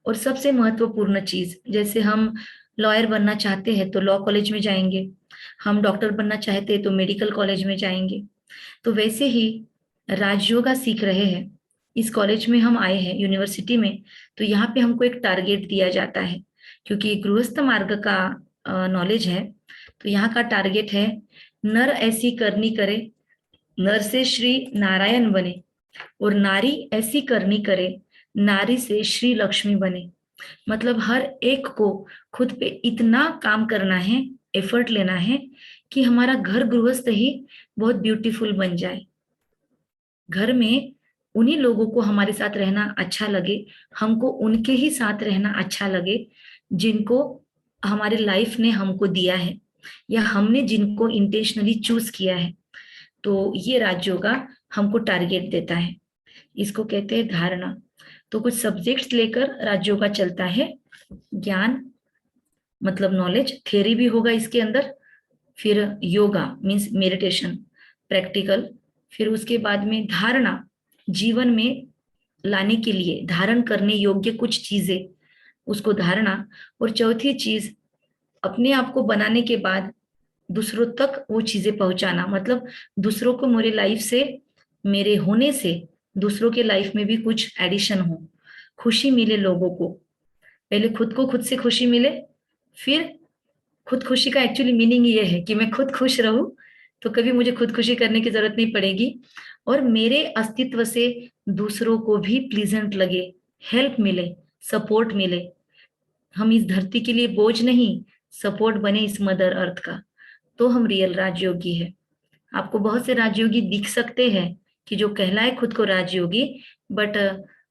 और सबसे महत्वपूर्ण चीज, जैसे हम लॉयर बनना चाहते हैं तो लॉ कॉलेज में जाएंगे, हम डॉक्टर बनना चाहते हैं तो मेडिकल कॉलेज में जाएंगे, तो वैसे ही राजयोगा सीख रहे हैं, इस कॉलेज में हम आए हैं, यूनिवर्सिटी में, तो यहाँ पे हमको एक टारगेट दिया जाता है, क्योंकि गृहस्थ मार्ग का नॉलेज है। तो यहाँ का टारगेट है, नर ऐसी करनी करे, नर से श्री नारायण बने, और नारी ऐसी करनी करे, नारी से श्री लक्ष्मी बने। मतलब हर एक को खुद पे इतना काम करना है, एफर्ट लेना है कि हमारा घर गृहस्थ ही बहुत ब्यूटीफुल बन जाए, घर में उन्हीं लोगों को हमारे साथ रहना अच्छा लगे, हमको उनके ही साथ रहना अच्छा लगे जिनको हमारे लाइफ ने हमको दिया है, या हमने जिनको इंटेंशनली चूज किया है। तो ये राजयोगा हमको टारगेट देता है, इसको कहते हैं धारणा। तो कुछ सब्जेक्ट्स लेकर राजयोगा चलता है, ज्ञान मतलब नॉलेज, थ्योरी भी होगा इसके अंदर, फिर योगा मीन्स मेडिटेशन प्रैक्टिकल, फिर उसके बाद में धारणा, जीवन में लाने के लिए धारण करने योग्य कुछ चीजें, उसको धारणा, और चौथी चीज अपने आप को बनाने के बाद दूसरों तक वो चीजें पहुंचाना, मतलब दूसरों को मेरे लाइफ से, मेरे होने से दूसरों के लाइफ में भी कुछ एडिशन हो, खुशी मिले लोगों को। पहले खुद को खुद से खुशी मिले, फिर खुद खुशी का एक्चुअली मीनिंग ये है कि मैं खुद खुश रहूं, तो कभी मुझे खुद खुशी करने की जरूरत नहीं पड़ेगी, और मेरे अस्तित्व से दूसरों को भी प्लीजेंट लगे, हेल्प मिले, सपोर्ट मिले। हम इस धरती के लिए बोझ नहीं, सपोर्ट बने इस मदर अर्थ का, तो हम रियल राजयोगी है। आपको बहुत से राजयोगी दिख सकते हैं कि जो कहलाए खुद को राजयोगी, बट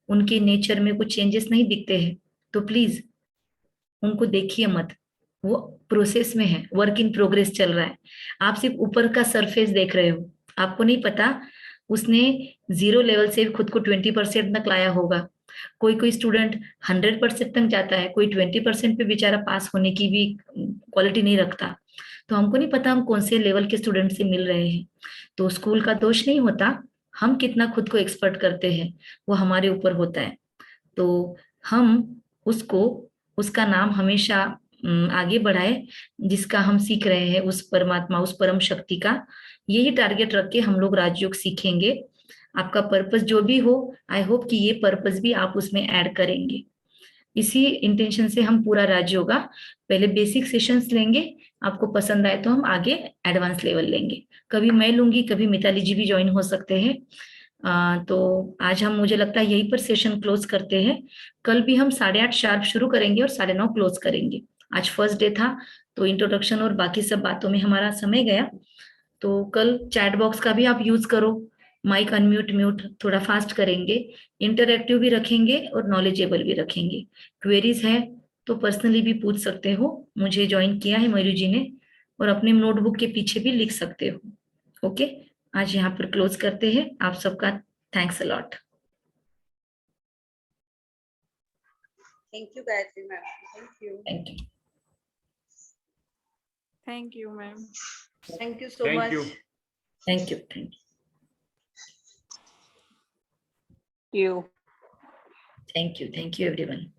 उनके नेचर में कुछ चेंजेस नहीं दिखते हैं, तो प्लीज उनको देखिए मत, वो प्रोसेस में है, वर्क इन प्रोग्रेस चल रहा है। आप सिर्फ ऊपर का सरफेस देख रहे हो, आपको नहीं पता उसने 0 लेवल से खुद को 20% तक लाया होगा। कोई स्टूडेंट 100% तक जाता है, कोई 20% पे बेचारा पास होने की भी क्वालिटी नहीं रखता। तो हमको नहीं पता हम कौन से लेवल के स्टूडेंट से मिल रहे हैं, तो स्कूल का दोष नहीं होता, हम कितना खुद को एक्सपर्ट करते हैं वो हमारे ऊपर होता है। तो हम उसको, उसका नाम हमेशा आगे बढ़ाए, जिसका हम सीख रहे हैं उस परमात्मा, उस परम शक्ति का। यही टारगेट रख के हम लोग राजयोग सीखेंगे। आपका पर्पस जो भी हो, आई होप कि ये पर्पस भी आप उसमें ऐड करेंगे। इसी इंटेंशन से हम पूरा राजयोगा पहले बेसिक सेशंस लेंगे, आपको पसंद आए तो हम आगे एडवांस लेवल लेंगे। कभी मैं लूंगी, कभी मिताली जी भी ज्वाइन हो सकते हैं। तो आज हम, मुझे लगता है यहीं पर सेशन क्लोज करते हैं। कल भी हम 8:30 शार्प शुरू करेंगे और 9:30 क्लोज करेंगे। आज फर्स्ट डे था तो इंट्रोडक्शन और बाकी सब बातों में हमारा समय गया। तो कल चैट बॉक्स का भी आप यूज करो, माइक अनम्यूट म्यूट थोड़ा फास्ट करेंगे, इंटरएक्टिव भी रखेंगे और नॉलेजेबल भी रखेंगे। क्वेरीज है तो पर्सनली भी पूछ सकते हो, मुझे ज्वाइन किया है मयूरी जी ने, और अपने नोटबुक के पीछे भी लिख सकते हो। ओके, आज यहाँ पर क्लोज करते हैं। आप सबका thanks a lot. Thank you Gayatri ma'am, thank you. Thank you. Thank you ma'am. Thank you so Thank much. you. Thank you, thank You. You, thank you everyone.